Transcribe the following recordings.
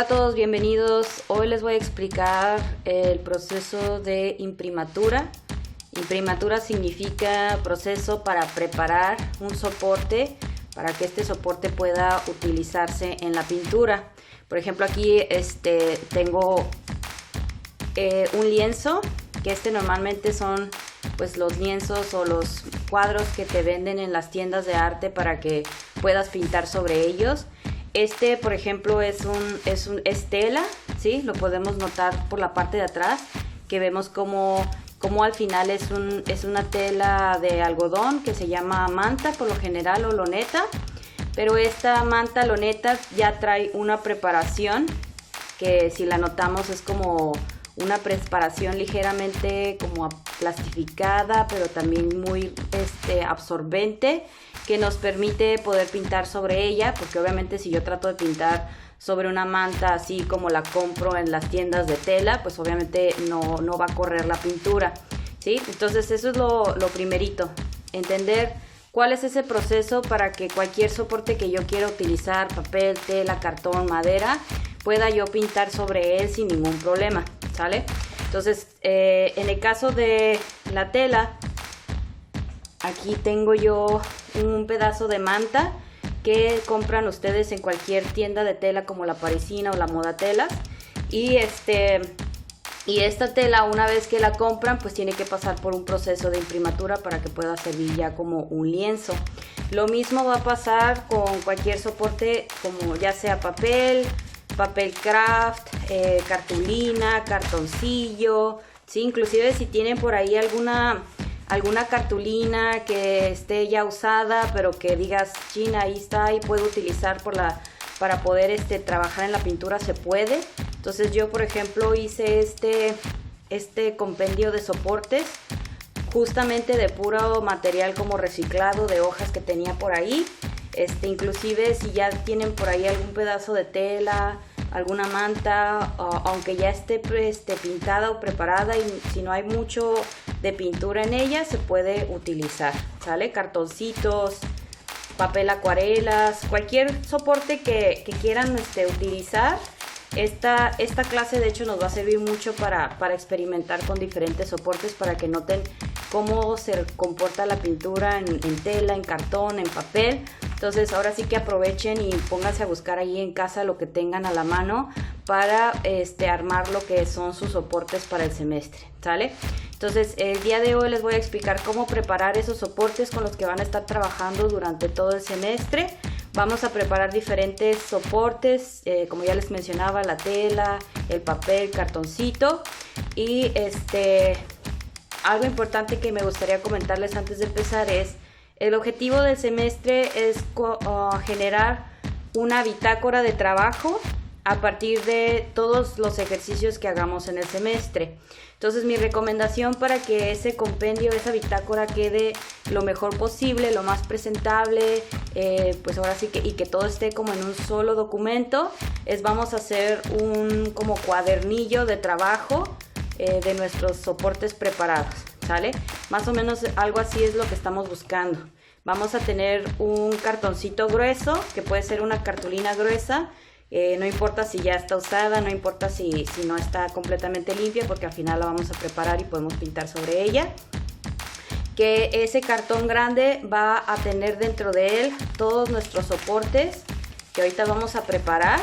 Hola a todos, bienvenidos. Hoy les voy a explicar el proceso de imprimatura. Imprimatura significa proceso para preparar un soporte para que este soporte pueda utilizarse en la pintura. Por ejemplo, aquí tengo un lienzo, que normalmente son pues los lienzos o los cuadros que te venden en las tiendas de arte para que puedas pintar sobre ellos. Por ejemplo, es tela, ¿sí? Lo podemos notar por la parte de atrás, que vemos como al final es una tela de algodón que se llama manta por lo general o loneta, pero esta manta loneta ya trae una preparación que, si la notamos, es como una preparación ligeramente como plastificada, pero también muy absorbente, que nos permite poder pintar sobre ella, porque obviamente si yo trato de pintar sobre una manta así como la compro en las tiendas de tela, pues obviamente no va a correr la pintura, ¿sí? Entonces eso es lo primerito, entender cuál es ese proceso para que cualquier soporte que yo quiera utilizar, papel, tela, cartón, madera, pueda yo pintar sobre él sin ningún problema, ¿sale? Entonces, en el caso de la tela, aquí tengo yo un pedazo de manta que compran ustedes en cualquier tienda de tela como La Parisina o La Moda Telas. Y esta tela, una vez que la compran, pues tiene que pasar por un proceso de imprimatura para que pueda servir ya como un lienzo. Lo mismo va a pasar con cualquier soporte, como ya sea papel craft, cartulina, cartoncillo, ¿sí? Inclusive si tienen por ahí alguna cartulina que esté ya usada, pero que digas, China, ahí está y puedo utilizar para poder trabajar en la pintura, se puede. Entonces yo, por ejemplo, hice este compendio de soportes justamente de puro material como reciclado de hojas que tenía por ahí. Inclusive si ya tienen por ahí algún pedazo de tela, alguna manta, aunque ya esté pintada o preparada, y si no hay mucho de pintura en ella, se puede utilizar, ¿sale? Cartoncitos, papel acuarelas, cualquier soporte que quieran utilizar. Esta clase de hecho nos va a servir mucho para experimentar con diferentes soportes, para que noten cómo se comporta la pintura en tela, en cartón, en papel. Entonces ahora sí que aprovechen y pónganse a buscar ahí en casa lo que tengan a la mano para armar lo que son sus soportes para el semestre, ¿sale? Entonces el día de hoy les voy a explicar cómo preparar esos soportes con los que van a estar trabajando durante todo el semestre. Vamos a preparar diferentes soportes, como ya les mencionaba, la tela, el papel, cartoncito. Y algo importante que me gustaría comentarles antes de empezar es: el objetivo del semestre es generar una bitácora de trabajo a partir de todos los ejercicios que hagamos en el semestre. Entonces mi recomendación para que ese compendio, esa bitácora quede lo mejor posible, lo más presentable, pues ahora sí y que todo esté como en un solo documento, vamos a hacer un como cuadernillo de trabajo de nuestros soportes preparados, ¿sale? Más o menos algo así es lo que estamos buscando. Vamos a tener un cartoncito grueso, que puede ser una cartulina gruesa. No importa si ya está usada, no importa si no está completamente limpia, porque al final la vamos a preparar y podemos pintar sobre ella. Que ese cartón grande va a tener dentro de él todos nuestros soportes que ahorita vamos a preparar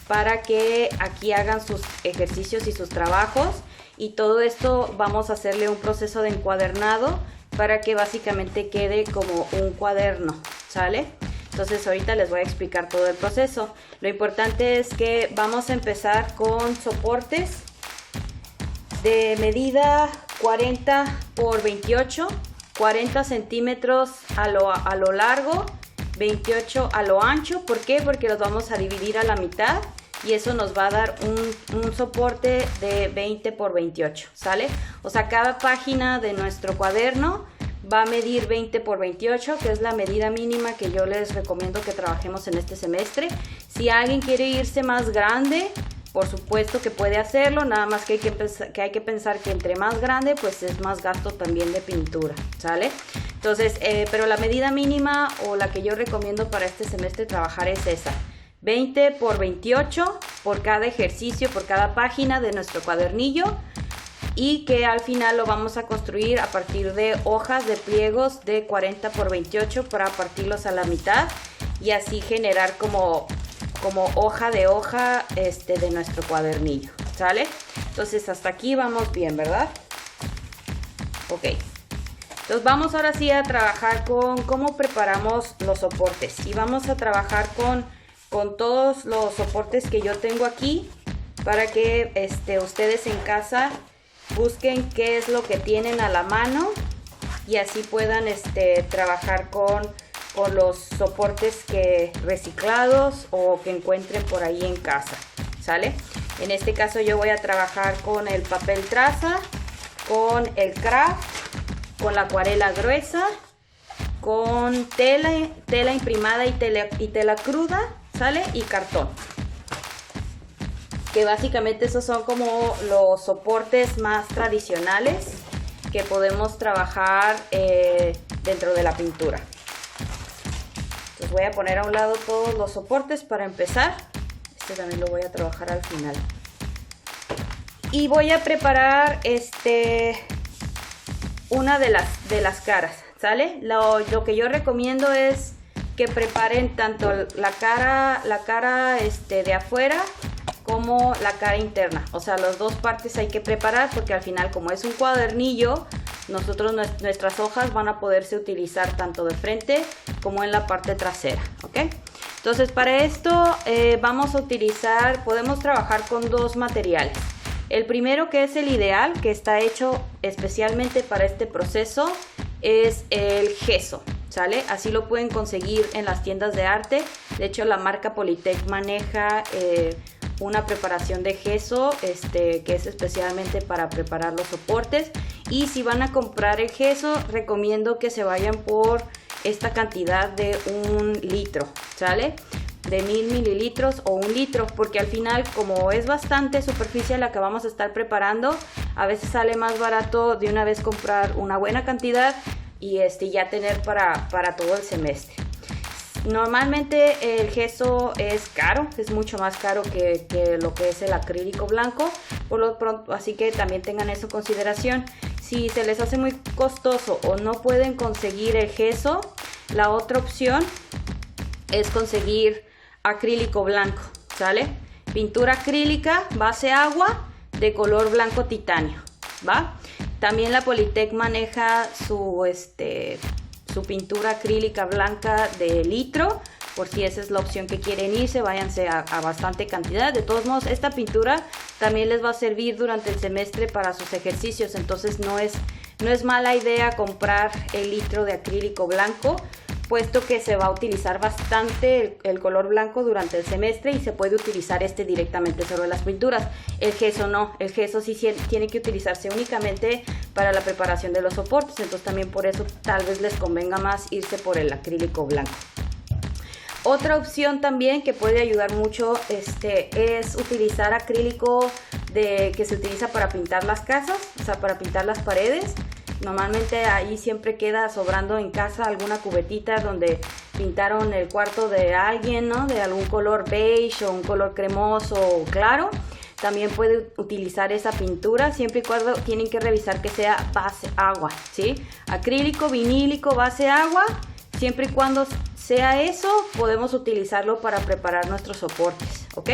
para que aquí hagan sus ejercicios y sus trabajos. Y todo esto vamos a hacerle un proceso de encuadernado para que básicamente quede como un cuaderno, ¿sale? Entonces ahorita les voy a explicar todo el proceso. Lo importante es que vamos a empezar con soportes de medida 40 por 28, 40 centímetros a lo largo, 28 a lo ancho. ¿Por qué? Porque los vamos a dividir a la mitad y eso nos va a dar un soporte de 20 por 28, ¿sale? O sea, cada página de nuestro cuaderno va a medir 20 por 28, que es la medida mínima que yo les recomiendo que trabajemos en este semestre. Si alguien quiere irse más grande, por supuesto que puede hacerlo, nada más que hay que pensar que entre más grande, pues es más gasto también de pintura, ¿sale? Entonces, pero la medida mínima o la que yo recomiendo para este semestre trabajar es esa. 20 por 28 por cada ejercicio, por cada página de nuestro cuadernillo, y que al final lo vamos a construir a partir de hojas de pliegos de 40 por 28 para partirlos a la mitad y así generar como hoja de nuestro cuadernillo, ¿sale? Entonces hasta aquí vamos bien, ¿verdad? Ok. Entonces vamos ahora sí a trabajar con cómo preparamos los soportes, y vamos a trabajar con todos los soportes que yo tengo aquí para que ustedes en casa busquen qué es lo que tienen a la mano y así puedan trabajar con los soportes reciclados o que encuentren por ahí en casa, ¿sale? En este caso yo voy a trabajar con el papel traza, con el craft, con la acuarela gruesa, con tela imprimada y tela cruda, ¿sale? Y cartón. Que básicamente esos son como los soportes más tradicionales que podemos trabajar dentro de la pintura. Entonces voy a poner a un lado todos los soportes para empezar. Este también lo voy a trabajar al final. Y voy a preparar una de las caras, ¿sale? Lo que yo recomiendo es que preparen tanto la cara de afuera como la cara interna, o sea, las dos partes hay que preparar porque al final, como es un cuadernillo, nuestras hojas van a poderse utilizar tanto de frente como en la parte trasera, ¿ok? Entonces para esto podemos trabajar con dos materiales. El primero, que es el ideal, que está hecho especialmente para este proceso, es el gesso, ¿sale? Así lo pueden conseguir en las tiendas de arte. De hecho, la marca Polytech maneja una preparación de gesso que es especialmente para preparar los soportes. Y si van a comprar el gesso, recomiendo que se vayan por esta cantidad de 1 litro, ¿sale? De 1000 mililitros o 1 litro, porque al final, como es bastante superficie la que vamos a estar preparando, a veces sale más barato de una vez comprar una buena cantidad y ya tener para todo el semestre. Normalmente el gesso es caro, es mucho más caro que lo que es el acrílico blanco, por lo pronto, así que también tengan eso en consideración. Si se les hace muy costoso o no pueden conseguir el gesso, la otra opción es conseguir acrílico blanco, ¿sale? Pintura acrílica, base agua, de color blanco titanio, ¿va? También la Polytech maneja su pintura acrílica blanca de litro, por si esa es la opción que quieren irse, váyanse a bastante cantidad. De todos modos, esta pintura también les va a servir durante el semestre para sus ejercicios, entonces no es mala idea comprar el litro de acrílico blanco, puesto que se va a utilizar bastante el color blanco durante el semestre y se puede utilizar directamente sobre las pinturas. El gesso no, el gesso sí tiene que utilizarse únicamente para la preparación de los soportes, entonces también por eso tal vez les convenga más irse por el acrílico blanco. Otra opción también que puede ayudar mucho es utilizar acrílico que se utiliza para pintar las casas, o sea, para pintar las paredes. Normalmente ahí siempre queda sobrando en casa alguna cubetita donde pintaron el cuarto de alguien, ¿no? De algún color beige o un color cremoso o claro. También puede utilizar esa pintura, siempre y cuando tienen que revisar que sea base agua, ¿sí? Acrílico, vinílico, base agua. Siempre y cuando sea eso, podemos utilizarlo para preparar nuestros soportes, ¿ok?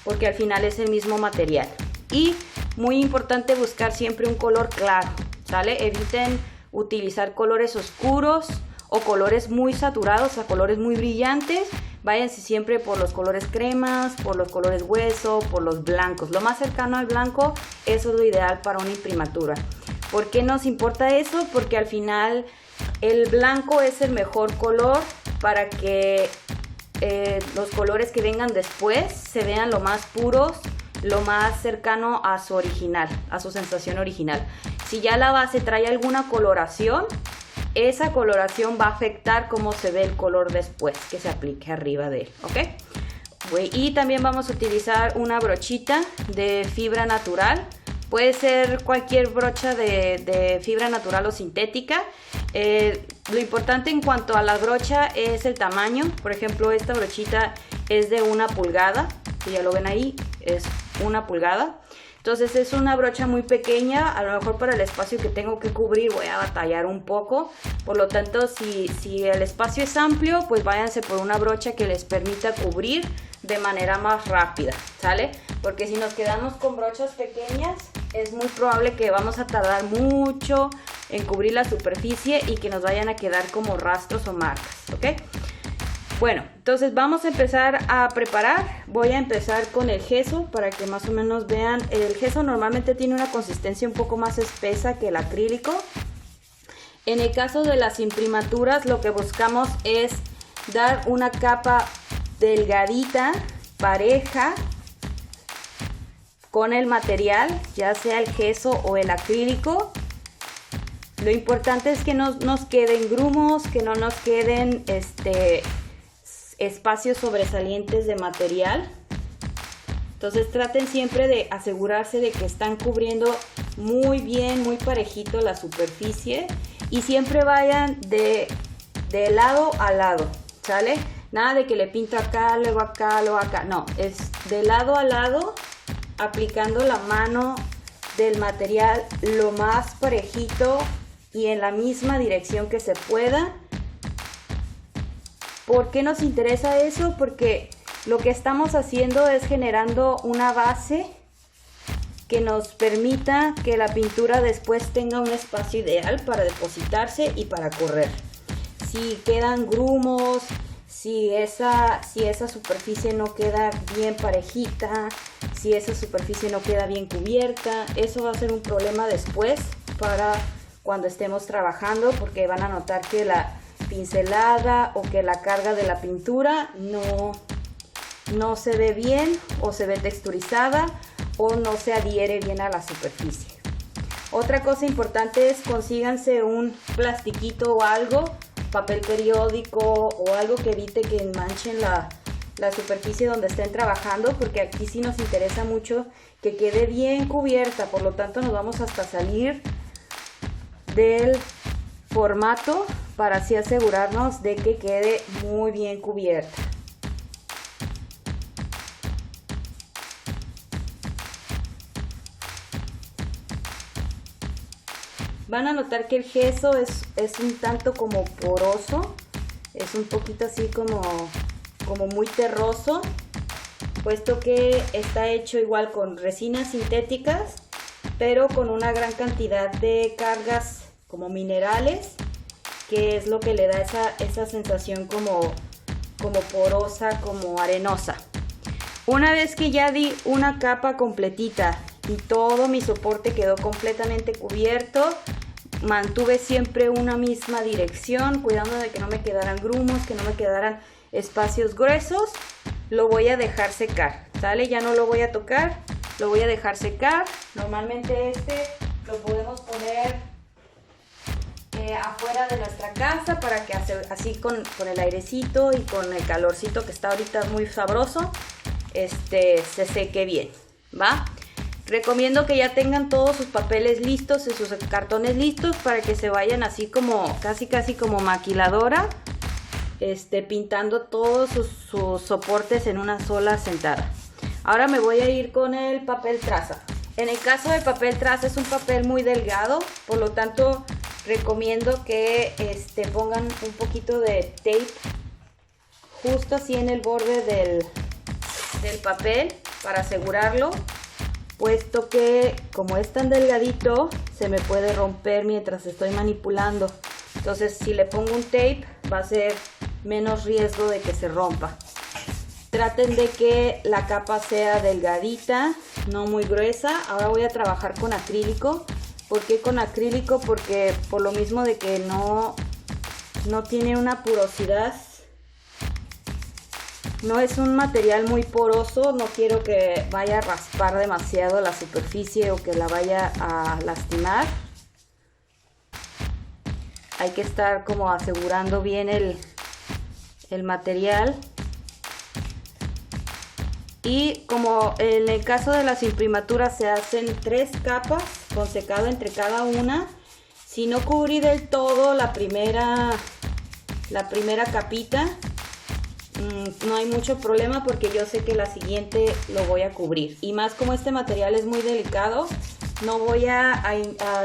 Porque al final es el mismo material. Y muy importante buscar siempre un color claro, ¿sale? Eviten utilizar colores oscuros o colores muy saturados, o sea, colores muy brillantes. Váyanse siempre por los colores cremas, por los colores hueso, por los blancos. Lo más cercano al blanco, eso es lo ideal para una imprimatura. ¿Por qué nos importa eso? Porque al final el blanco es el mejor color para que los colores que vengan después se vean lo más puros, lo más cercano a su original, a su sensación original. Si ya la base trae alguna coloración, esa coloración va a afectar cómo se ve el color después que se aplique arriba de él, ¿ok? Y también vamos a utilizar una brochita de fibra natural Puede ser cualquier brocha de fibra natural o sintética. Lo importante en cuanto a la brocha es el tamaño. Por ejemplo, esta brochita es de 1 pulgada. Si ya lo ven ahí, es 1 pulgada. Entonces es una brocha muy pequeña. A lo mejor para el espacio que tengo que cubrir voy a batallar un poco. Por lo tanto, si el espacio es amplio, pues váyanse por una brocha que les permita cubrir de manera más rápida, ¿sale? Porque si nos quedamos con brochas pequeñas, es muy probable que vamos a tardar mucho en cubrir la superficie y que nos vayan a quedar como rastros o marcas, ¿ok? Bueno, entonces vamos a empezar a preparar. Voy a empezar con el gesso para que más o menos vean. El gesso normalmente tiene una consistencia un poco más espesa que el acrílico. En el caso de las imprimaturas, lo que buscamos es dar una capa delgadita, pareja, con el material, ya sea el gesso o el acrílico. Lo importante es que no nos queden grumos, que no nos queden espacios sobresalientes de material. Entonces traten siempre de asegurarse de que están cubriendo muy bien, muy parejito la superficie, y siempre vayan de lado a lado, ¿sale? Nada de que le pinto acá, luego acá, luego acá. No, es de lado a lado, aplicando la mano del material lo más parejito y en la misma dirección que se pueda. ¿Por qué nos interesa eso? Porque lo que estamos haciendo es generando una base que nos permita que la pintura después tenga un espacio ideal para depositarse y para correr. Si quedan grumos, si esa superficie no queda bien parejita, si esa superficie no queda bien cubierta, eso va a ser un problema después para cuando estemos trabajando, porque van a notar que la pincelada o que la carga de la pintura no se ve bien, o se ve texturizada, o no se adhiere bien a la superficie. Otra cosa importante es consíganse un plastiquito o algo, papel periódico o algo que evite que manchen la superficie donde estén trabajando, porque aquí sí nos interesa mucho que quede bien cubierta. Por lo tanto, nos vamos hasta salir del formato para así asegurarnos de que quede muy bien cubierta. Van a notar que el gesso es un tanto como poroso, es un poquito así como muy terroso, puesto que está hecho igual con resinas sintéticas, pero con una gran cantidad de cargas como minerales, que es lo que le da esa sensación como porosa, como arenosa. Una vez que ya di una capa completita y todo mi soporte quedó completamente cubierto, mantuve siempre una misma dirección, cuidando de que no me quedaran grumos, que no me quedaran espacios gruesos. Lo voy a dejar secar, ¿sale? Ya no lo voy a tocar, lo voy a dejar secar. Normalmente lo podemos poner afuera de nuestra casa para que así con el airecito y con el calorcito que está ahorita muy sabroso, se seque bien, ¿va? Recomiendo que ya tengan todos sus papeles listos y sus cartones listos para que se vayan así como casi como maquiladora, pintando todos sus soportes en una sola sentada. Ahora me voy a ir con el papel traza. En el caso del papel traza es un papel muy delgado, por lo tanto recomiendo que pongan un poquito de tape justo así en el borde del papel para asegurarlo, puesto que como es tan delgadito se me puede romper mientras estoy manipulando. Entonces si le pongo un tape va a ser menos riesgo de que se rompa. Traten de que la capa sea delgadita, no muy gruesa. Ahora voy a trabajar con acrílico. ¿Por qué con acrílico? Porque por lo mismo de que no tiene una porosidad. No es un material muy poroso, no quiero que vaya a raspar demasiado la superficie o que la vaya a lastimar. Hay que estar como asegurando bien el material. Y como en el caso de las imprimaturas se hacen 3 capas con secado entre cada una, si no cubrí del todo la primera capita, no hay mucho problema porque yo sé que la siguiente lo voy a cubrir. Y más como este material es muy delicado, no voy a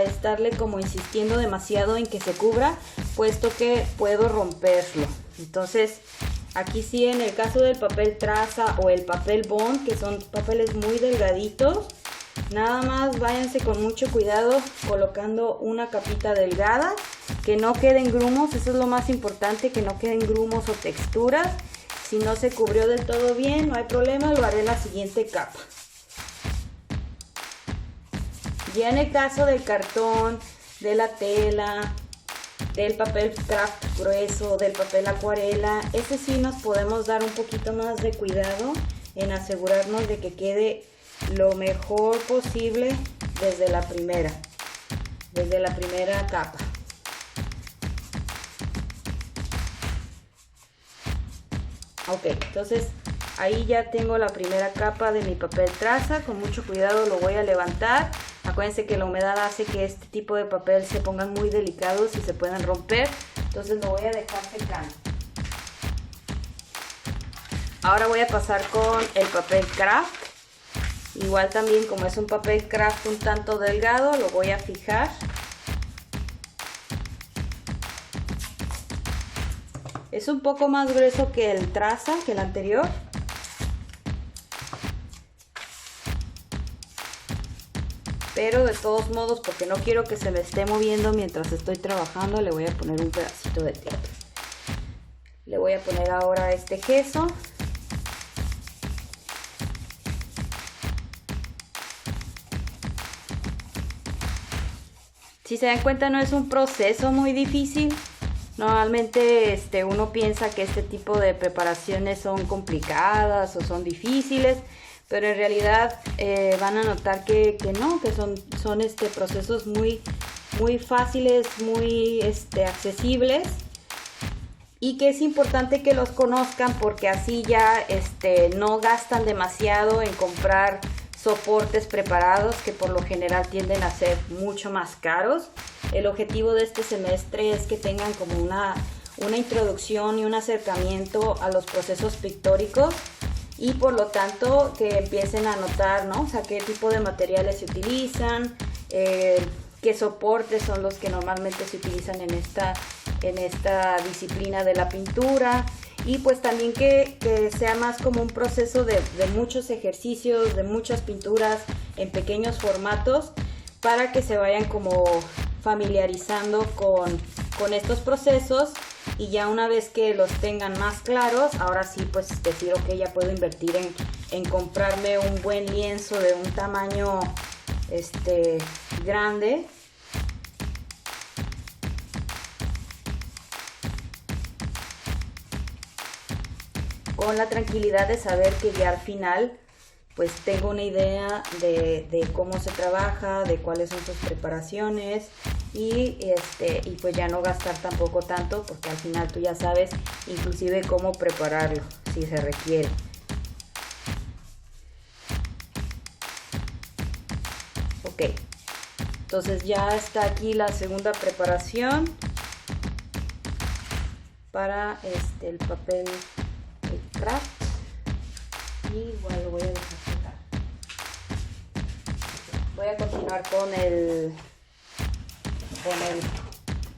estarle como insistiendo demasiado en que se cubra, puesto que puedo romperlo. Entonces aquí sí, en el caso del papel traza o el papel bond, que son papeles muy delgaditos, nada más váyanse con mucho cuidado colocando una capita delgada, que no queden grumos. Eso es lo más importante, que no queden grumos o texturas. Si no se cubrió del todo bien, no hay problema, lo haré en la siguiente capa. Ya en el caso del cartón, de la tela, del papel craft grueso, del papel acuarela, ese sí nos podemos dar un poquito más de cuidado en asegurarnos de que quede lo mejor posible desde la primera capa. Ok, entonces ahí ya tengo la primera capa de mi papel traza. Con mucho cuidado lo voy a levantar. Acuérdense que la humedad hace que este tipo de papel se pongan muy delicados y se puedan romper. Entonces lo voy a dejar secando. Ahora voy a pasar con el papel craft. Igual también, como es un papel craft un tanto delgado, lo voy a fijar. Es un poco más grueso que el traza, que el anterior. Pero de todos modos, porque no quiero que se me esté moviendo mientras estoy trabajando, le voy a poner un pedacito de tela. Le voy a poner ahora este gesso. Si se dan cuenta, no es un proceso muy difícil. Normalmente uno piensa que este tipo de preparaciones son complicadas o son difíciles, pero en realidad van a notar que no, que son procesos muy fáciles, muy accesibles, y que es importante que los conozcan porque así ya no gastan demasiado en comprar soportes preparados, que por lo general tienden a ser mucho más caros. El objetivo de este semestre es que tengan como una introducción y un acercamiento a los procesos pictóricos, y por lo tanto que empiecen a notar, ¿no? O sea, qué tipo de materiales se utilizan, qué soportes son los que normalmente se utilizan en esta disciplina de la pintura. Y pues también que sea más como un proceso de muchos ejercicios, de muchas pinturas en pequeños formatos, para que se vayan como familiarizando con estos procesos, y ya una vez que los tengan más claros, ahora sí pues decir, ok, ya puedo invertir en comprarme un buen lienzo de un tamaño grande. Con la tranquilidad de saber que ya al final pues tengo una idea de cómo se trabaja, de cuáles son sus preparaciones, y pues ya no gastar tampoco tanto, porque al final tú ya sabes inclusive cómo prepararlo si se requiere. Ok, entonces ya está aquí la segunda preparación para el papel craft, y igual lo voy a dejar secar. Voy a continuar con el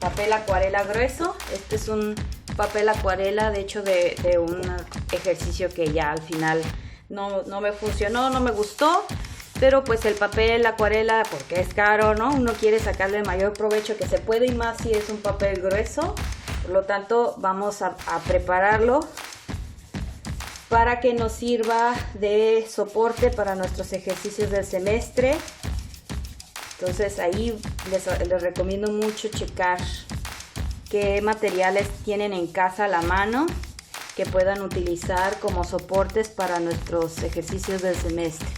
papel acuarela grueso. Este es un papel acuarela, de hecho, de un ejercicio que ya al final no me funcionó, no me gustó. Pero pues el papel acuarela, porque es caro, ¿no? Uno quiere sacarle el mayor provecho que se puede, y más si es un papel grueso. Por lo tanto, vamos a prepararlo para que nos sirva de soporte para nuestros ejercicios del semestre. Entonces ahí les recomiendo mucho checar qué materiales tienen en casa a la mano que puedan utilizar como soportes para nuestros ejercicios del semestre.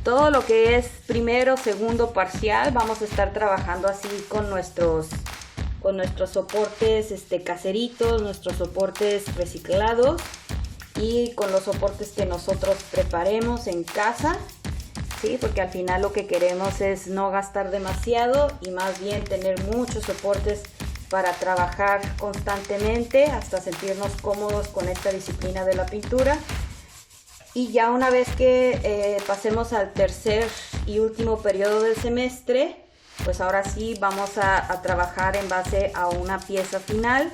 Todo lo que es primero, segundo parcial, vamos a estar trabajando así con nuestros con nuestros soportes caseritos, nuestros soportes reciclados y con los soportes que nosotros preparemos en casa, ¿sí? Porque al final lo que queremos es no gastar demasiado y más bien tener muchos soportes para trabajar constantemente hasta sentirnos cómodos con esta disciplina de la pintura. Y ya una vez que pasemos al tercer y último periodo del semestre, pues ahora sí vamos a trabajar en base a una pieza final,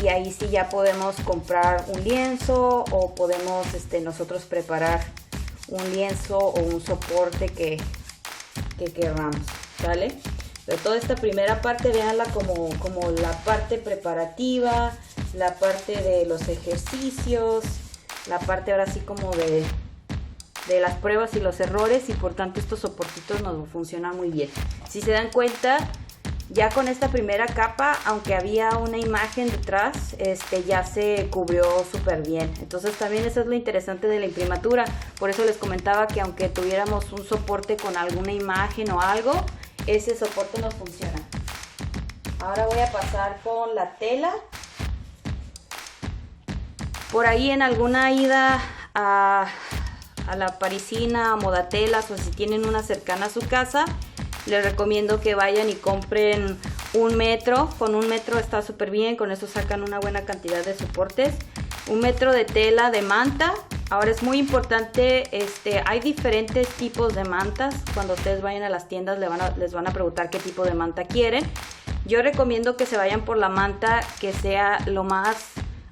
y ahí sí ya podemos comprar un lienzo o podemos nosotros preparar un lienzo o un soporte que queramos, ¿vale? Pero toda esta primera parte, véanla como la parte preparativa, la parte de los ejercicios, la parte ahora sí como de las pruebas y los errores, y por tanto estos soportitos nos funcionan muy bien. Si se dan cuenta, ya con esta primera capa, aunque había una imagen detrás, ya se cubrió súper bien. Entonces también eso es lo interesante de la imprimatura. Por eso les comentaba que aunque tuviéramos un soporte con alguna imagen o algo, ese soporte nos funciona. Ahora voy a pasar con la tela. Por ahí en alguna ida a la Parisina, a Modatelas, o si tienen una cercana a su casa, les recomiendo que vayan y compren 1 metro. Con 1 metro está súper bien, con eso sacan una buena cantidad de soportes. 1 metro de tela de manta. Ahora es muy importante, hay diferentes tipos de mantas. Cuando ustedes vayan a las tiendas les van a preguntar qué tipo de manta quieren. Yo recomiendo que se vayan por la manta que sea lo más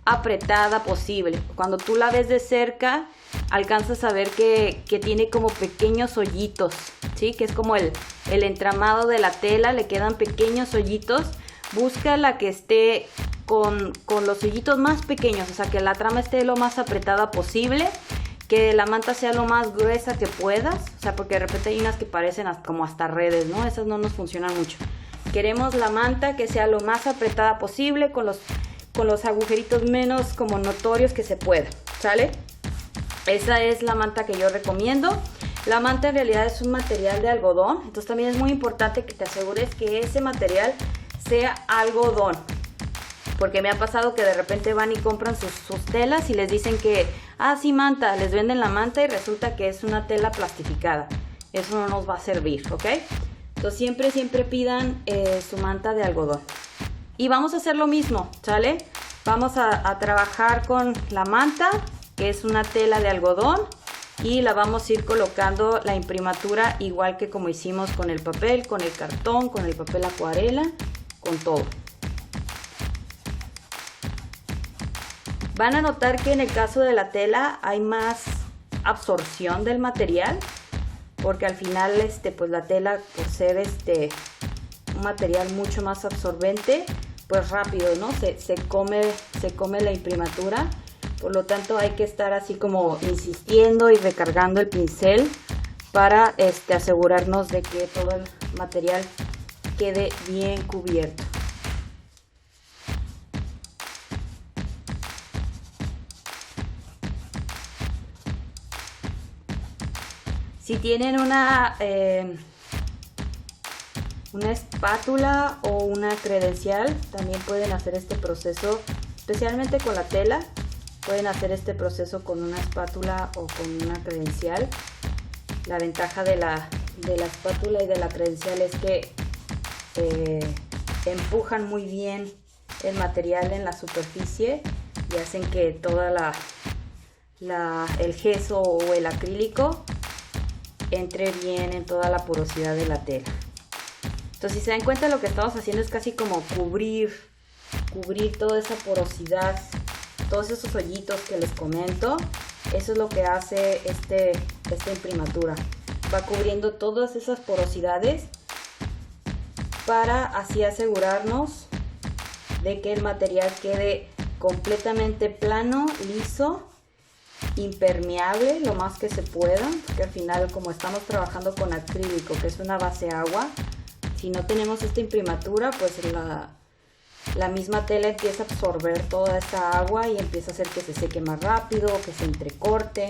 apretada posible. Cuando tú la ves de cerca, alcanzas a ver que tiene como pequeños hoyitos, ¿sí? Que es como el entramado de la tela, le quedan pequeños hoyitos. Busca la que esté con los hoyitos más pequeños, o sea, que la trama esté lo más apretada posible, que la manta sea lo más gruesa que puedas, o sea, porque de repente hay unas que parecen como hasta redes, ¿no? Esas no nos funcionan mucho. Queremos la manta que sea lo más apretada posible, con los agujeritos menos como notorios que se pueda, ¿sale? Esa es la manta que yo recomiendo. La manta en realidad es un material de algodón, entonces también es muy importante que te asegures que ese material sea algodón, porque me ha pasado que de repente van y compran sus telas y les dicen que, sí, manta, les venden la manta y resulta que es una tela plastificada. Eso no nos va a servir, ¿ok? Entonces siempre pidan su manta de algodón. Y vamos a hacer lo mismo, ¿sale? Vamos a trabajar con la manta, que es una tela de algodón, y la vamos a ir colocando la imprimatura igual que como hicimos con el papel, con el cartón, con el papel acuarela, con todo. Van a notar que en el caso de la tela hay más absorción del material, porque al final pues la tela, por ser un material mucho más absorbente, pues rápido, ¿no? Se come la imprimatura. Por lo tanto hay que estar así como insistiendo y recargando el pincel para asegurarnos de que todo el material quede bien cubierto. Si tienen una espátula o una credencial, también pueden hacer este proceso, especialmente con la tela. Pueden hacer este proceso con una espátula o con una credencial. La ventaja de la espátula y de la credencial es que empujan muy bien el material en la superficie y hacen que toda el gesso o el acrílico entre bien en toda la porosidad de la tela. Entonces, si se dan cuenta, lo que estamos haciendo es casi como cubrir toda esa porosidad, todos esos hoyitos que les comento. Eso es lo que hace esta imprimatura. Va cubriendo todas esas porosidades para así asegurarnos de que el material quede completamente plano, liso, impermeable lo más que se pueda, porque al final, como estamos trabajando con acrílico, que es una base agua, si no tenemos esta imprimatura, pues la misma tela empieza a absorber toda esta agua y empieza a hacer que se seque más rápido, que se entrecorte.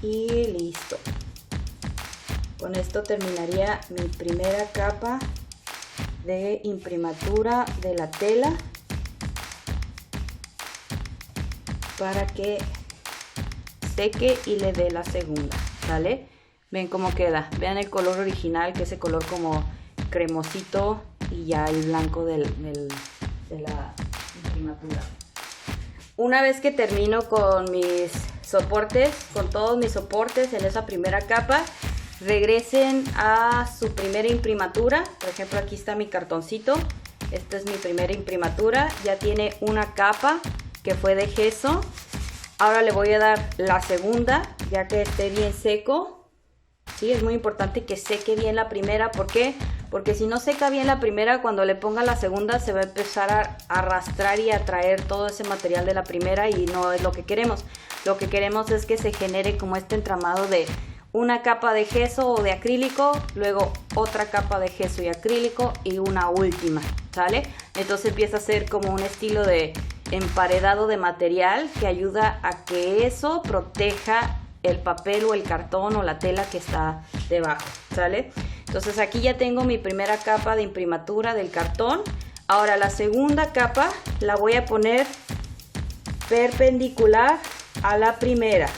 y listo. Con esto terminaría mi primera capa de imprimatura de la tela para que seque y le dé la segunda, ¿vale? Ven cómo queda, vean el color original, que es el color como cremosito, y ya el blanco de la imprimatura. Una vez que termino con mis soportes, con todos mis soportes en esa primera capa, regresen a su primera imprimatura. Por ejemplo, aquí está mi cartoncito. Esta es mi primera imprimatura. Ya tiene una capa que fue de gesso. Ahora le voy a dar la segunda, ya que esté bien seco. Sí, es muy importante que seque bien la primera. ¿Por qué? Porque si no seca bien la primera, cuando le ponga la segunda se va a empezar a arrastrar y a traer todo ese material de la primera, y no es lo que queremos. Lo que queremos es que se genere como este entramado de una capa de gesso o de acrílico, luego otra capa de gesso y acrílico y una última, ¿sale? Entonces empieza a ser como un estilo de emparedado de material que ayuda a que eso proteja el papel o el cartón o la tela que está debajo, ¿sale? Entonces aquí ya tengo mi primera capa de imprimatura del cartón. Ahora la segunda capa la voy a poner perpendicular a la primera,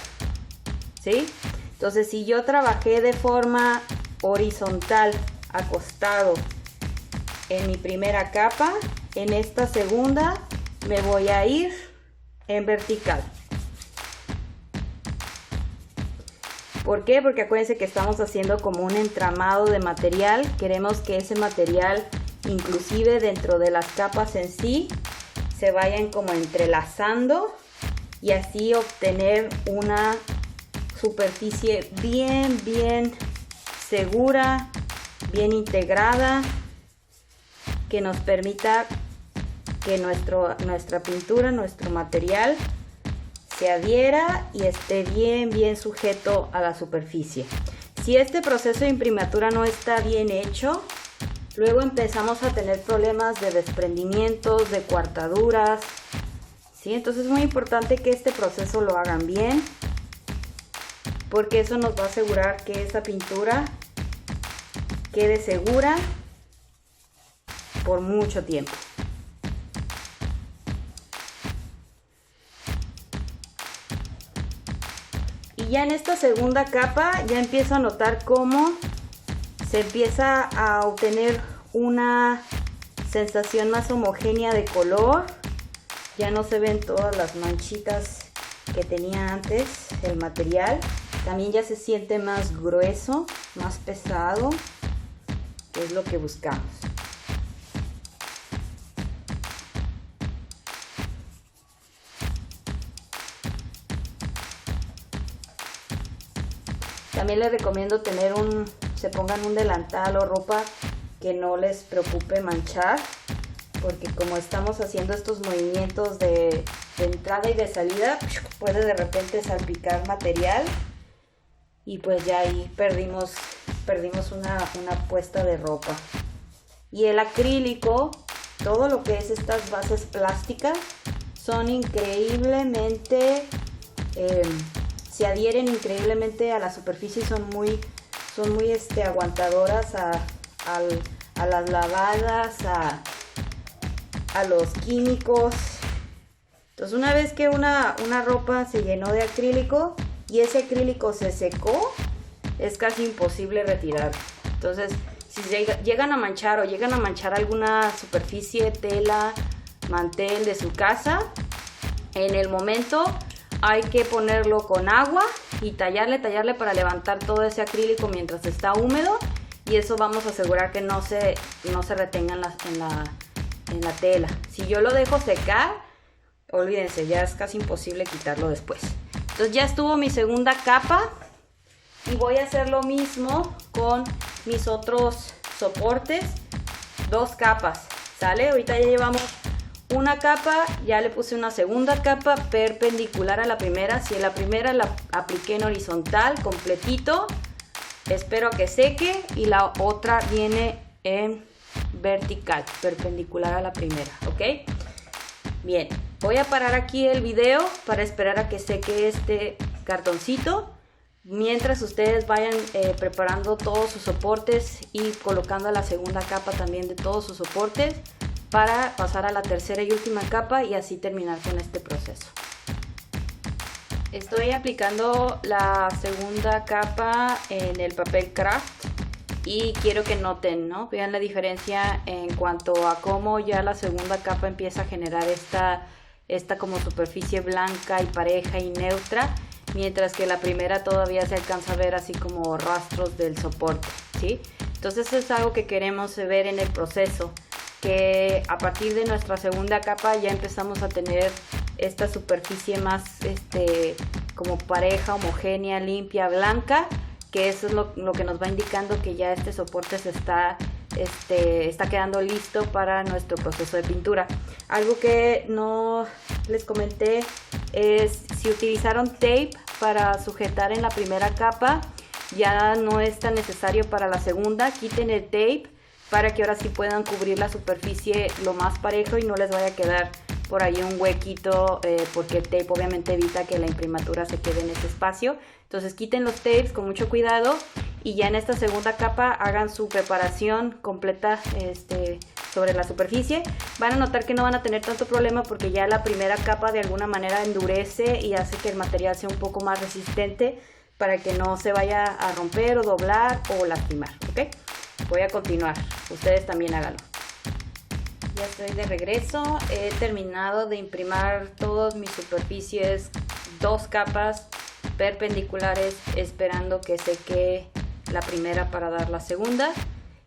¿sí? Entonces, si yo trabajé de forma horizontal, acostado, en mi primera capa, en esta segunda me voy a ir en vertical. ¿Por qué? Porque acuérdense que estamos haciendo como un entramado de material. Queremos que ese material, inclusive dentro de las capas en sí, se vayan como entrelazando y así obtener una superficie bien segura, bien integrada, que nos permita que nuestra pintura, nuestro material se adhiera y esté bien sujeto a la superficie. Si este proceso de imprimatura no está bien hecho, luego empezamos a tener problemas de desprendimientos, de coartaduras, ¿sí? Entonces es muy importante que este proceso lo hagan bien, porque eso nos va a asegurar que esa pintura quede segura por mucho tiempo. Y ya en esta segunda capa ya empiezo a notar cómo se empieza a obtener una sensación más homogénea de color. Ya no se ven todas las manchitas que tenía antes el material. También ya se siente más grueso, más pesado, que es lo que buscamos. También les recomiendo se pongan un delantal o ropa que no les preocupe manchar, porque como estamos haciendo estos movimientos de entrada y de salida, puede de repente salpicar material y pues ya ahí perdimos una puesta de ropa. Y el acrílico, todo lo que es estas bases plásticas, son increíblemente, se adhieren increíblemente a la superficie y son muy aguantadoras a las lavadas, a los químicos. Entonces una vez que una ropa se llenó de acrílico y ese acrílico se secó, es casi imposible retirarlo. Entonces si llegan a manchar alguna superficie, tela, mantel de su casa, en el momento hay que ponerlo con agua y tallarle para levantar todo ese acrílico mientras está húmedo, y eso vamos a asegurar que no se retenga en la tela. Si yo lo dejo secar, olvídense, ya es casi imposible quitarlo después. Entonces ya estuvo mi segunda capa y voy a hacer lo mismo con mis otros soportes, 2 capas, ¿sale? Ahorita ya llevamos una capa, ya le puse una segunda capa perpendicular a la primera. Si en la primera la apliqué en horizontal completito, espero a que seque, y la otra viene en vertical, perpendicular a la primera, ¿ok? Bien, voy a parar aquí el video para esperar a que seque este cartoncito. mientras ustedes vayan preparando todos sus soportes y colocando la segunda capa también de todos sus soportes para pasar a la tercera y última capa y así terminar con este proceso. Estoy aplicando la segunda capa en el papel craft y quiero que noten, ¿no? Vean la diferencia en cuanto a cómo ya la segunda capa empieza a generar esta como superficie blanca y pareja y neutra, mientras que la primera todavía se alcanza a ver así como rastros del soporte, ¿sí? Entonces eso es algo que queremos ver en el proceso, que a partir de nuestra segunda capa ya empezamos a tener esta superficie más como pareja, homogénea, limpia, blanca, que eso es lo que nos va indicando que ya este soporte se está quedando listo para nuestro proceso de pintura. Algo que no les comenté es si utilizaron tape para sujetar en la primera capa, ya no es tan necesario para la segunda. Quiten el tape para que ahora sí puedan cubrir la superficie lo más parejo y no les vaya a quedar por ahí un huequito, porque el tape obviamente evita que la imprimatura se quede en ese espacio. Entonces quiten los tapes con mucho cuidado y ya en esta segunda capa hagan su preparación completa sobre la superficie. Van a notar que no van a tener tanto problema porque ya la primera capa de alguna manera endurece y hace que el material sea un poco más resistente para que no se vaya a romper o doblar o lastimar, ¿ok? Voy a continuar, ustedes también háganlo. Ya estoy de regreso, he terminado de imprimar todas mis superficies, 2 capas perpendiculares, esperando que seque la primera para dar la segunda.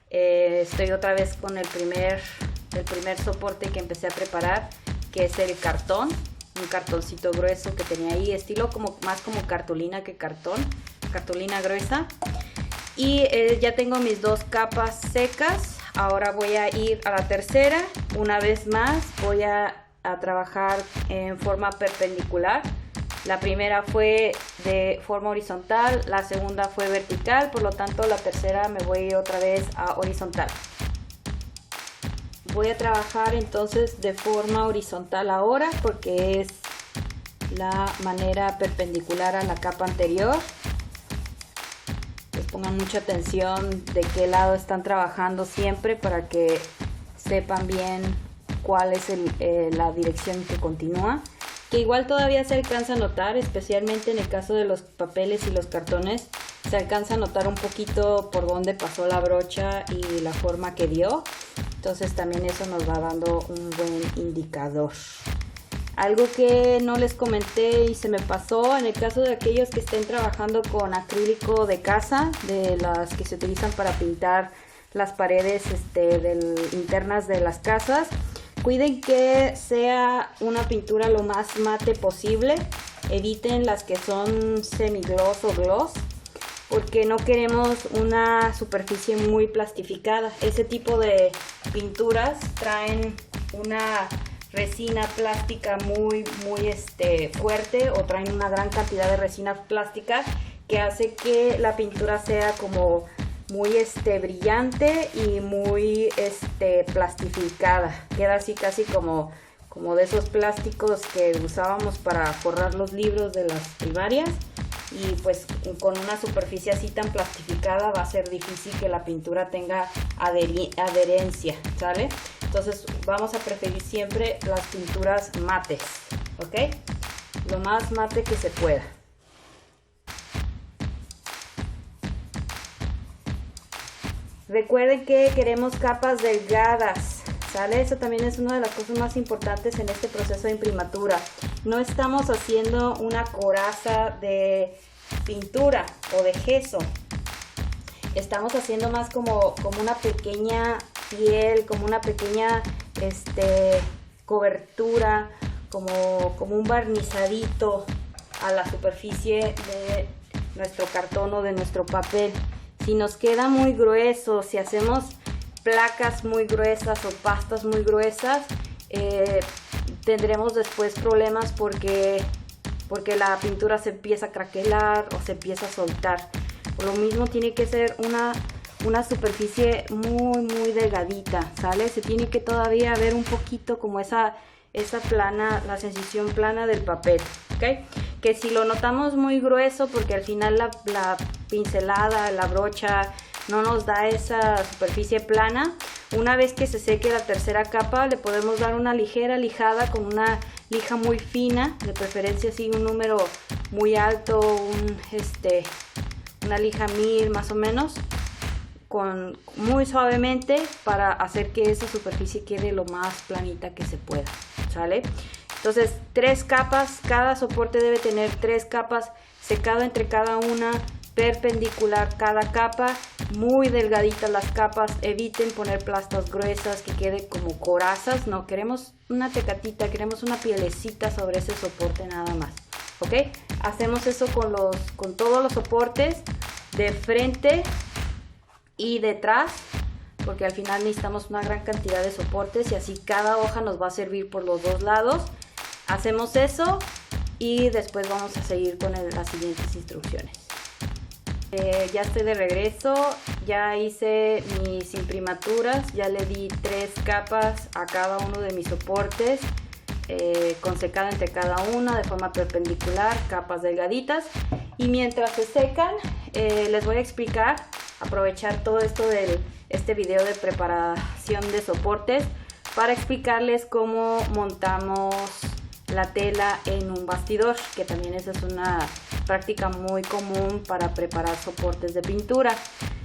Estoy otra vez con el primer soporte que empecé a preparar, que es el cartón, un cartoncito grueso que tenía ahí, estilo más como cartulina que cartón, cartulina gruesa. Y ya tengo mis 2 capas secas. Ahora voy a ir a la tercera. Una vez más voy a trabajar en forma perpendicular. La primera fue de forma horizontal, la segunda fue vertical, por lo tanto la tercera me voy otra vez a horizontal. Voy a trabajar entonces de forma horizontal ahora porque es la manera perpendicular a la capa anterior. Pongan mucha atención de qué lado están trabajando siempre para que sepan bien cuál es la dirección que continúa, que igual todavía se alcanza a notar, especialmente en el caso de los papeles y los cartones, se alcanza a notar un poquito por dónde pasó la brocha y la forma que dio. Entonces también eso nos va dando un buen indicador. Algo que no les comenté y se me pasó, en el caso de aquellos que estén trabajando con acrílico de casa, de las que se utilizan para pintar las paredes internas de las casas, cuiden que sea una pintura lo más mate posible. Eviten las que son semigloss o gloss, porque no queremos una superficie muy plastificada. Ese tipo de pinturas traen una resina plástica muy fuerte, o traen una gran cantidad de resina plástica que hace que la pintura sea como muy brillante y muy plastificada. Queda así casi como de esos plásticos que usábamos para forrar los libros de las primarias, y pues con una superficie así tan plastificada va a ser difícil que la pintura tenga adherencia, ¿sale? Entonces vamos a preferir siempre las pinturas mates, ¿ok? Lo más mate que se pueda. Recuerden que queremos capas delgadas, ¿sale? Eso también es una de las cosas más importantes en este proceso de imprimatura. No estamos haciendo una coraza de pintura o de gesso. Estamos haciendo más como una pequeña piel, como una pequeña cobertura, como un barnizadito a la superficie de nuestro cartón o de nuestro papel. Si nos queda muy grueso, si hacemos placas muy gruesas o pastas muy gruesas, tendremos después problemas porque la pintura se empieza a craquelar o se empieza a soltar. Por lo mismo tiene que ser una superficie muy delgadita, ¿sale? Se tiene que todavía ver un poquito como esa plana, la sensación plana del papel, ¿ok? que si lo notamos muy grueso, porque al final la pincelada, la brocha no nos da esa superficie plana, una vez que se seque la tercera capa le podemos dar una ligera lijada con una lija muy fina, de preferencia así un número muy alto, una lija 1000 más o menos, muy suavemente, para hacer que esa superficie quede lo más planita que se pueda, ¿sale? Entonces 3 capas, cada soporte debe tener 3 capas, secado entre cada una, perpendicular cada capa, muy delgaditas las capas. Eviten poner plastas gruesas que quede como corazas, no queremos una tecatita, queremos una pielecita sobre ese soporte nada más, ¿ok? Hacemos eso con todos los soportes de frente y detrás, porque al final necesitamos una gran cantidad de soportes y así cada hoja nos va a servir por los dos lados. Hacemos eso y después vamos a seguir con las siguientes instrucciones. Ya estoy de regreso, ya hice mis imprimaturas, ya le di 3 capas a cada uno de mis soportes, con secado entre cada una de forma perpendicular, capas delgaditas, y mientras se secan les voy a explicar, aprovechar todo esto de este video de preparación de soportes para explicarles cómo montamos la tela en un bastidor, que también esa es una práctica muy común para preparar soportes de pintura.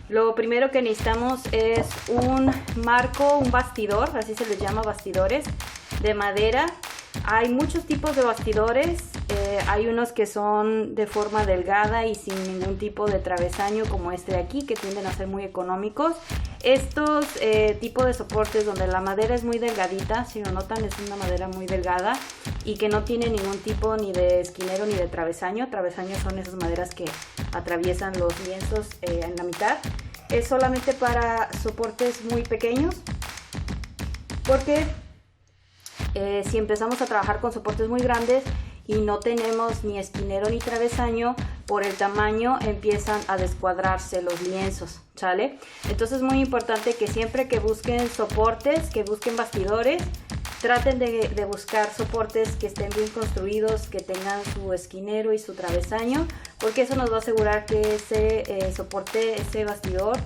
Lo primero que necesitamos es un marco, un bastidor, así se les llama, bastidores de madera. Hay muchos tipos de bastidores, hay unos que son de forma delgada y sin ningún tipo de travesaño, como este de aquí, que tienden a ser muy económicos. Estos tipos de soportes donde la madera es muy delgadita, si lo notan es una madera muy delgada y que no tiene ningún tipo ni de esquinero ni de travesaño. Travesaños son esas maderas que atraviesan los lienzos en la mitad. Es solamente para soportes muy pequeños, porque si empezamos a trabajar con soportes muy grandes y no tenemos ni esquinero ni travesaño, por el tamaño empiezan a descuadrarse los lienzos, ¿sale? Entonces es muy importante que siempre que busquen soportes, que busquen bastidores, traten de buscar soportes que estén bien construidos, que tengan su esquinero y su travesaño, porque eso nos va a asegurar que ese soporte, ese bastidor,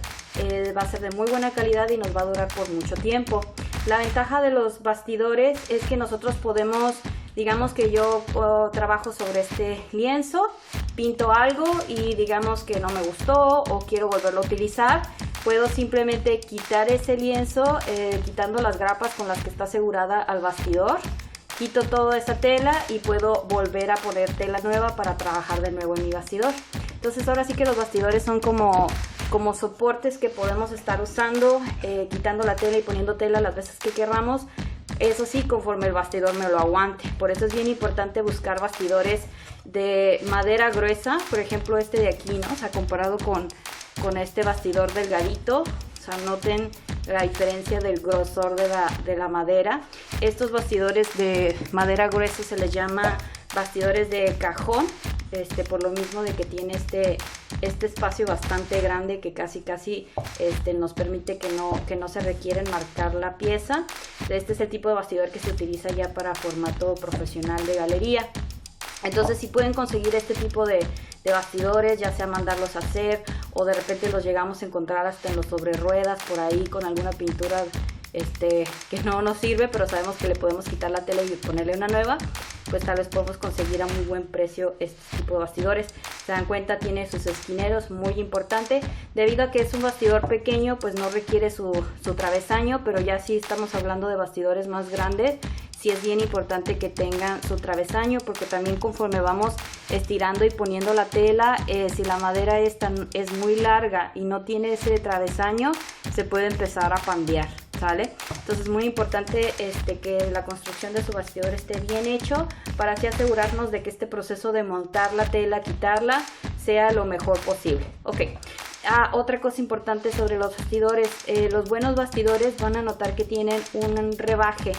va a ser de muy buena calidad y nos va a durar por mucho tiempo. La ventaja de los bastidores es que nosotros podemos, digamos que yo trabajo sobre este lienzo, pinto algo y digamos que no me gustó o quiero volverlo a utilizar, puedo simplemente quitar ese lienzo, quitando las grapas con las que está asegurada al bastidor, quito toda esa tela y puedo volver a poner tela nueva para trabajar de nuevo en mi bastidor. Entonces ahora sí que los bastidores son como soportes que podemos estar usando, quitando la tela y poniendo tela las veces que queramos. Eso sí, conforme el bastidor me lo aguante. Por eso es bien importante buscar bastidores de madera gruesa, por ejemplo este de aquí, ¿no? O sea, comparado con este bastidor delgadito, o sea, noten la diferencia del grosor de la madera. Estos bastidores de madera gruesa se les llama bastidores de cajón, por lo mismo de que tiene este espacio bastante grande que casi nos permite que no se requiere marcar la pieza. Este es el tipo de bastidor que se utiliza ya para formato profesional de galería. Entonces si pueden conseguir este tipo de bastidores, ya sea mandarlos a hacer o de repente los llegamos a encontrar hasta en los sobre ruedas por ahí con alguna pintura que no nos sirve, pero sabemos que le podemos quitar la tela y ponerle una nueva, pues tal vez podemos conseguir a muy buen precio este tipo de bastidores. Se dan cuenta, tiene sus esquineros, muy importante. Debido a que es un bastidor pequeño, pues no requiere su travesaño, pero ya si estamos hablando de bastidores más grandes, sí es bien importante que tengan su travesaño, porque también conforme vamos estirando y poniendo la tela, si la madera es muy larga y no tiene ese travesaño, se puede empezar a pandear, ¿sale? Entonces es muy importante que la construcción de su bastidor esté bien hecho, para así asegurarnos de que este proceso de montar la tela, quitarla, sea lo mejor posible. Ok. Otra cosa importante sobre los bastidores, los buenos bastidores van a notar que tienen un rebaje,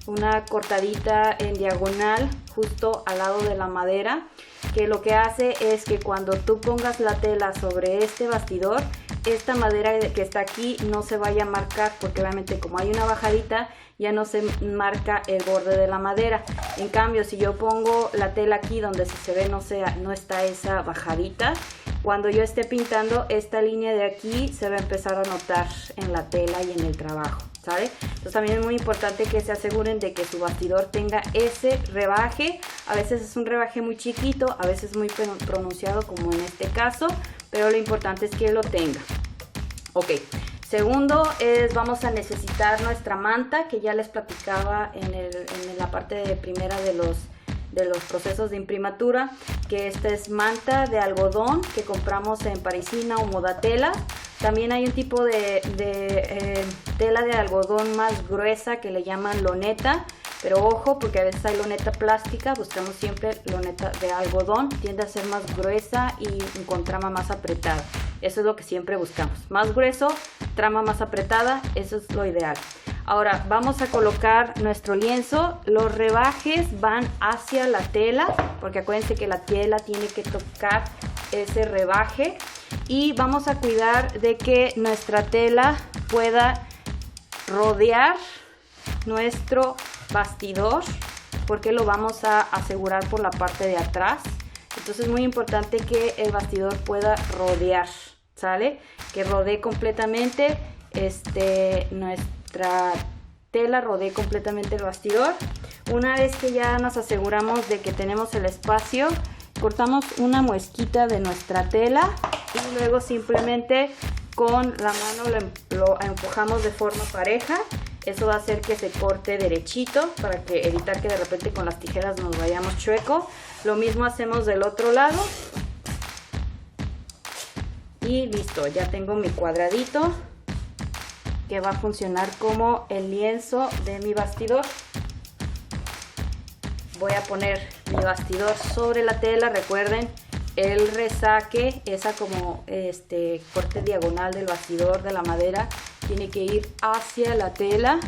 una cortadita en diagonal justo al lado de la madera, que lo que hace es que cuando tú pongas la tela sobre este bastidor, esta madera que está aquí no se vaya a marcar, porque obviamente como hay una bajadita, ya no se marca el borde de la madera. En cambio, si yo pongo la tela aquí donde se ve no está esa bajadita, cuando yo esté pintando, esta línea de aquí se va a empezar a notar en la tela y en el trabajo, ¿sale? Entonces también es muy importante que se aseguren de que su bastidor tenga ese rebaje. A veces es un rebaje muy chiquito, a veces muy pronunciado como en este caso, pero lo importante es que lo tenga. Ok, segundo vamos a necesitar nuestra manta, que ya les platicaba en la parte primera de los procesos de imprimatura, que esta es manta de algodón que compramos en Parisina o Modatela. También hay un tipo de tela de algodón más gruesa que le llaman loneta, pero ojo, porque a veces hay loneta plástica, buscamos siempre loneta de algodón, tiende a ser más gruesa y con trama más apretada. Eso es lo que siempre buscamos, más grueso, trama más apretada, eso es lo ideal. Ahora vamos a colocar nuestro lienzo. Los rebajes van hacia la tela, porque acuérdense que la tela tiene que tocar ese rebaje, y vamos a cuidar de que nuestra tela pueda rodear nuestro bastidor, porque lo vamos a asegurar por la parte de atrás. Entonces es muy importante que el bastidor pueda rodear, ¿sale? Que rodee completamente nuestra tela, rodee completamente el bastidor. Una vez que ya nos aseguramos de que tenemos el espacio, cortamos una muesquita de nuestra tela y luego simplemente con la mano lo empujamos de forma pareja. Eso va a hacer que se corte derechito para evitar que de repente con las tijeras nos vayamos chueco. Lo mismo hacemos del otro lado. Y listo, ya tengo mi cuadradito que va a funcionar como el lienzo de mi bastidor. Voy a poner mi bastidor sobre la tela. Recuerden, el resaque, esa como corte diagonal del bastidor de la madera, tiene que ir hacia la tela.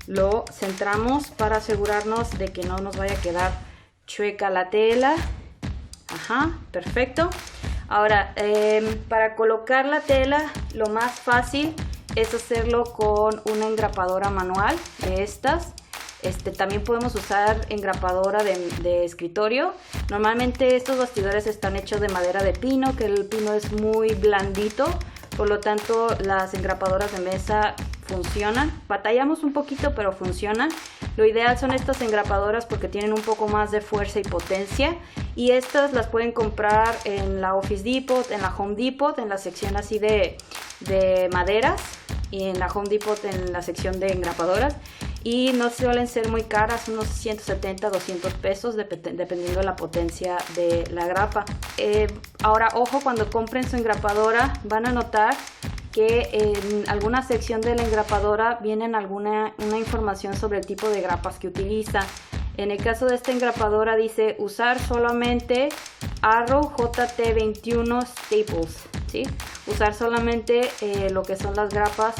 Lo centramos para asegurarnos de que no nos vaya a quedar chueca la tela. Ajá, perfecto. Ahora, para colocar la tela, lo más fácil es hacerlo con una engrapadora manual de estas. También podemos usar engrapadora de escritorio. Normalmente estos bastidores están hechos de madera de pino, que el pino es muy blandito, por lo tanto las engrapadoras de mesa funcionan. Batallamos un poquito, pero funcionan. Lo ideal son estas engrapadoras porque tienen un poco más de fuerza y potencia, y estas las pueden comprar en la Office Depot, en la Home Depot, en la sección así de maderas, y en la Home Depot en la sección de engrapadoras. Y no suelen ser muy caras, unos 170, 200 pesos, dependiendo de la potencia de la grapa. Ahora, ojo, cuando compren su engrapadora, van a notar que en alguna sección de la engrapadora vienen una información sobre el tipo de grapas que utiliza. En el caso de esta engrapadora dice usar solamente Arrow JT21 Staples, ¿sí? Usar solamente lo que son las grapas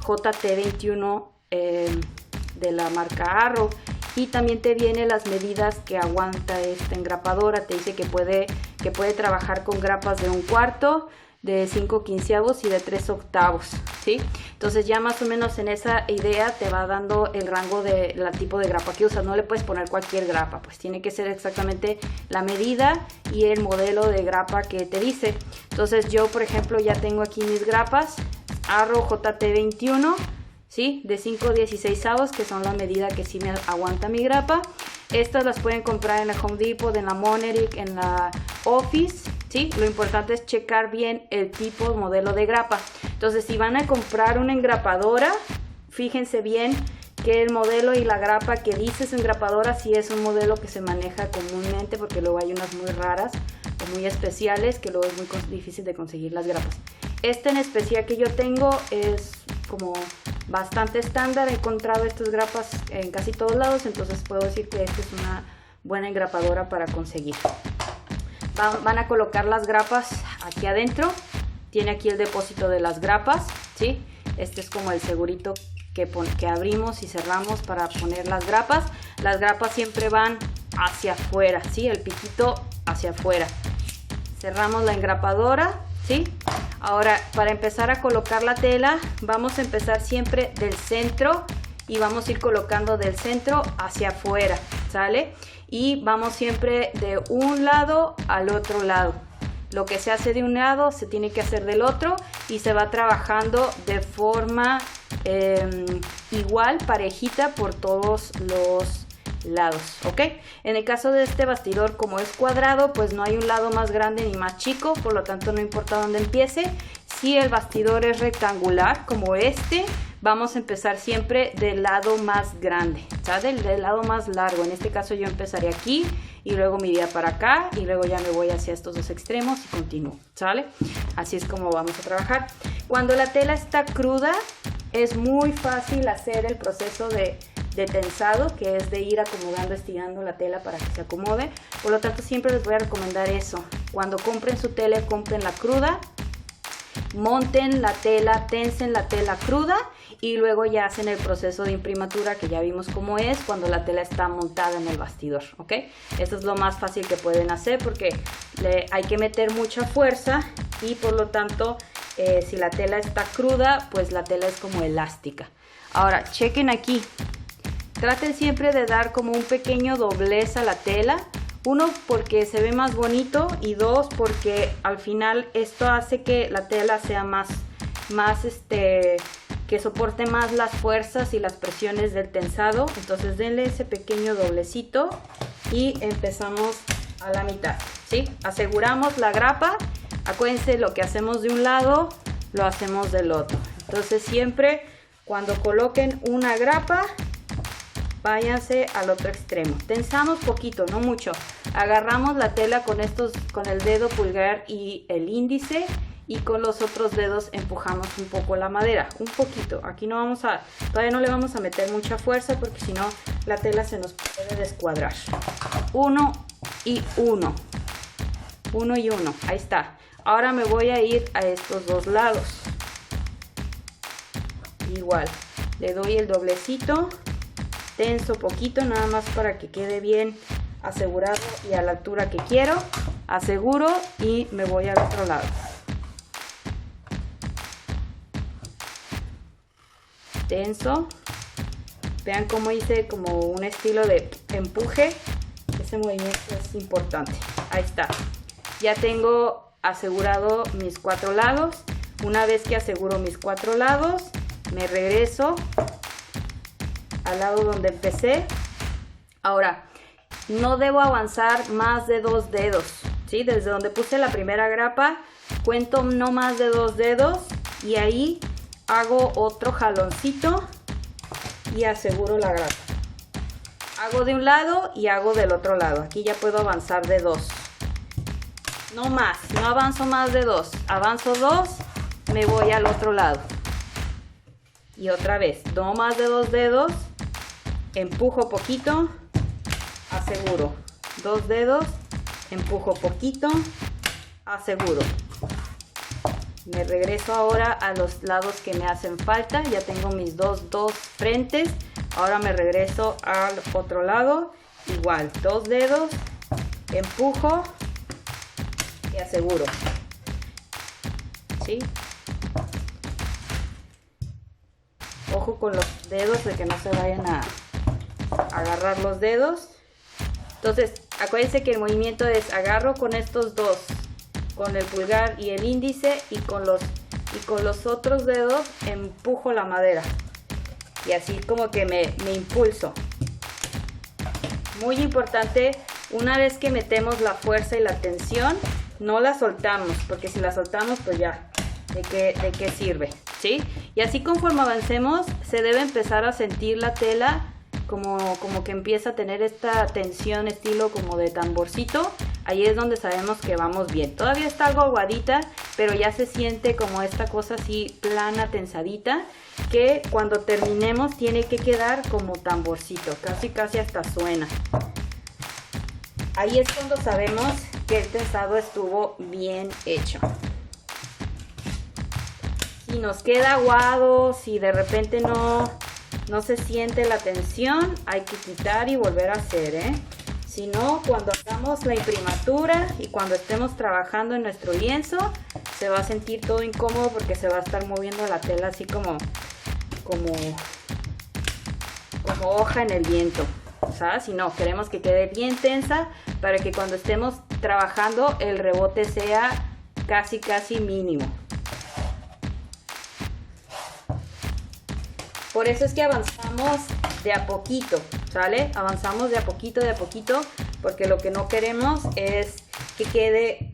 JT21 de la marca Arrow, y también te viene las medidas que aguanta esta engrapadora. Te dice que puede trabajar con grapas de 1/4, de 5/15 y de 3/8, ¿sí? Entonces ya más o menos en esa idea te va dando el rango de la tipo de grapa que usas. No le puedes poner cualquier grapa, pues tiene que ser exactamente la medida y el modelo de grapa que te dice. Entonces yo, por ejemplo, ya tengo aquí mis grapas Arrow JT21, ¿sí? De 5/16, que son la medida que sí me aguanta mi grapa. Estas las pueden comprar en la Home Depot, en la Monerick, en la Office, ¿sí? Lo importante es checar bien el tipo, modelo de grapa. Entonces, si van a comprar una engrapadora, fíjense bien que el modelo y la grapa que dice su engrapadora sí es un modelo que se maneja comúnmente, porque luego hay unas muy raras o muy especiales que luego es muy difícil de conseguir las grapas. Este en especial que yo tengo es como bastante estándar. He encontrado estas grapas en casi todos lados, entonces puedo decir que esta es una buena engrapadora para conseguir. Van a colocar las grapas aquí adentro. Tiene aquí el depósito de las grapas, ¿sí? Este es como el segurito que abrimos y cerramos para poner las grapas. Las grapas siempre van hacia afuera, ¿sí? El piquito hacia afuera. Cerramos la engrapadora, ¿sí? Ahora, para empezar a colocar la tela, vamos a empezar siempre del centro y vamos a ir colocando del centro hacia afuera, ¿sale? Y vamos siempre de un lado al otro lado. Lo que se hace de un lado se tiene que hacer del otro y se va trabajando de forma igual, parejita por todos los lados, ¿ok? En el caso de este bastidor, como es cuadrado, pues no hay un lado más grande ni más chico, por lo tanto no importa dónde empiece. Si el bastidor es rectangular como este, vamos a empezar siempre del lado más grande, ¿sabes? Del lado más largo. En este caso yo empezaré aquí y luego me iría para acá y luego ya me voy hacia estos dos extremos y continúo, ¿sale? Así es como vamos a trabajar. Cuando la tela está cruda, es muy fácil hacer el proceso de tensado, que es de ir acomodando, estirando la tela para que se acomode. Por lo tanto, siempre les voy a recomendar eso. Cuando compren su tela, compren la cruda, monten la tela, tensen la tela cruda y luego ya hacen el proceso de imprimatura, que ya vimos cómo es cuando la tela está montada en el bastidor, ¿ok? Esto es lo más fácil que pueden hacer porque hay que meter mucha fuerza y por lo tanto si la tela está cruda, pues la tela es como elástica. Ahora, chequen aquí. Traten siempre de dar como un pequeño doblez a la tela. Uno, porque se ve más bonito, y dos, porque al final esto hace que la tela sea más que soporte más las fuerzas y las presiones del tensado. Entonces denle ese pequeño doblecito y empezamos a la mitad, ¿sí? Aseguramos la grapa. Acuérdense, lo que hacemos de un lado, lo hacemos del otro. Entonces siempre cuando coloquen una grapa, váyanse al otro extremo. Tensamos poquito, no mucho. Agarramos la tela con el dedo pulgar y el índice, y con los otros dedos empujamos un poco la madera, un poquito. Aquí todavía no le vamos a meter mucha fuerza porque si no la tela se nos puede descuadrar. Uno y uno, ahí está. Ahora me voy a ir a estos dos lados. Igual, le doy el doblecito, tenso poquito, nada más para que quede bien asegurado y a la altura que quiero. Aseguro y me voy al otro lado. Tenso. Vean cómo hice como un estilo de empuje. Ese movimiento es importante. Ahí está. Ya tengo asegurado mis 4 lados. Una vez que aseguro mis 4 lados, me regreso al lado donde empecé. Ahora, no debo avanzar más de 2 dedos, ¿sí? Desde donde puse la primera grapa, cuento no más de 2 dedos y ahí hago otro jaloncito y aseguro la grapa. Hago de un lado y hago del otro lado. Aquí ya puedo avanzar de 2. No más, no avanzo más de 2. Avanzo 2, me voy al otro lado. Y otra vez, no más de 2 dedos. Empujo poquito, aseguro. 2 dedos, empujo poquito, aseguro. Me regreso ahora a los lados que me hacen falta. Ya tengo mis dos frentes. Ahora me regreso al otro lado. Igual, 2 dedos, empujo y aseguro. ¿Sí? Ojo con los dedos de que no se vayan a agarrar los dedos. Entonces, acuérdense que el movimiento es agarro con estos dos, con el pulgar y el índice, y con los otros dedos empujo la madera. Y así como que me impulso. Muy importante, una vez que metemos la fuerza y la tensión, no la soltamos, porque si la soltamos, pues ya, ¿de qué sirve? ¿Sí? Y así conforme avancemos, se debe empezar a sentir la tela como que empieza a tener esta tensión estilo como de tamborcito. Ahí es donde sabemos que vamos bien. Todavía está algo aguadita, pero ya se siente como esta cosa así plana, tensadita, que cuando terminemos tiene que quedar como tamborcito, casi hasta suena. Ahí es cuando sabemos que el tensado estuvo bien hecho. Si nos queda aguado, si de repente no se siente la tensión, hay que quitar y volver a hacer, ¿eh? Si no, cuando hagamos la imprimatura y cuando estemos trabajando en nuestro lienzo, se va a sentir todo incómodo porque se va a estar moviendo la tela así como como hoja en el viento, ¿sabes? Si no, queremos que quede bien tensa para que cuando estemos trabajando el rebote sea casi mínimo. Por eso es que avanzamos de a poquito, ¿sale? Avanzamos de a poquito, porque lo que no queremos es que quede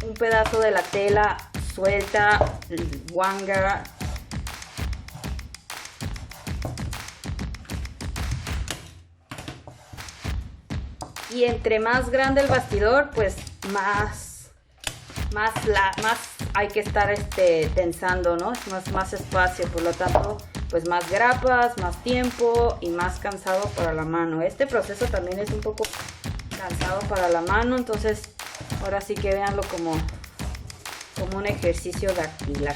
un pedazo de la tela suelta, guanga. Y entre más grande el bastidor, pues más hay que estar tensando, ¿no? Es más espacio, por lo tanto, pues más grapas, más tiempo y más cansado para la mano. Este proceso también es un poco cansado para la mano, entonces ahora sí que véanlo como un ejercicio dactilar.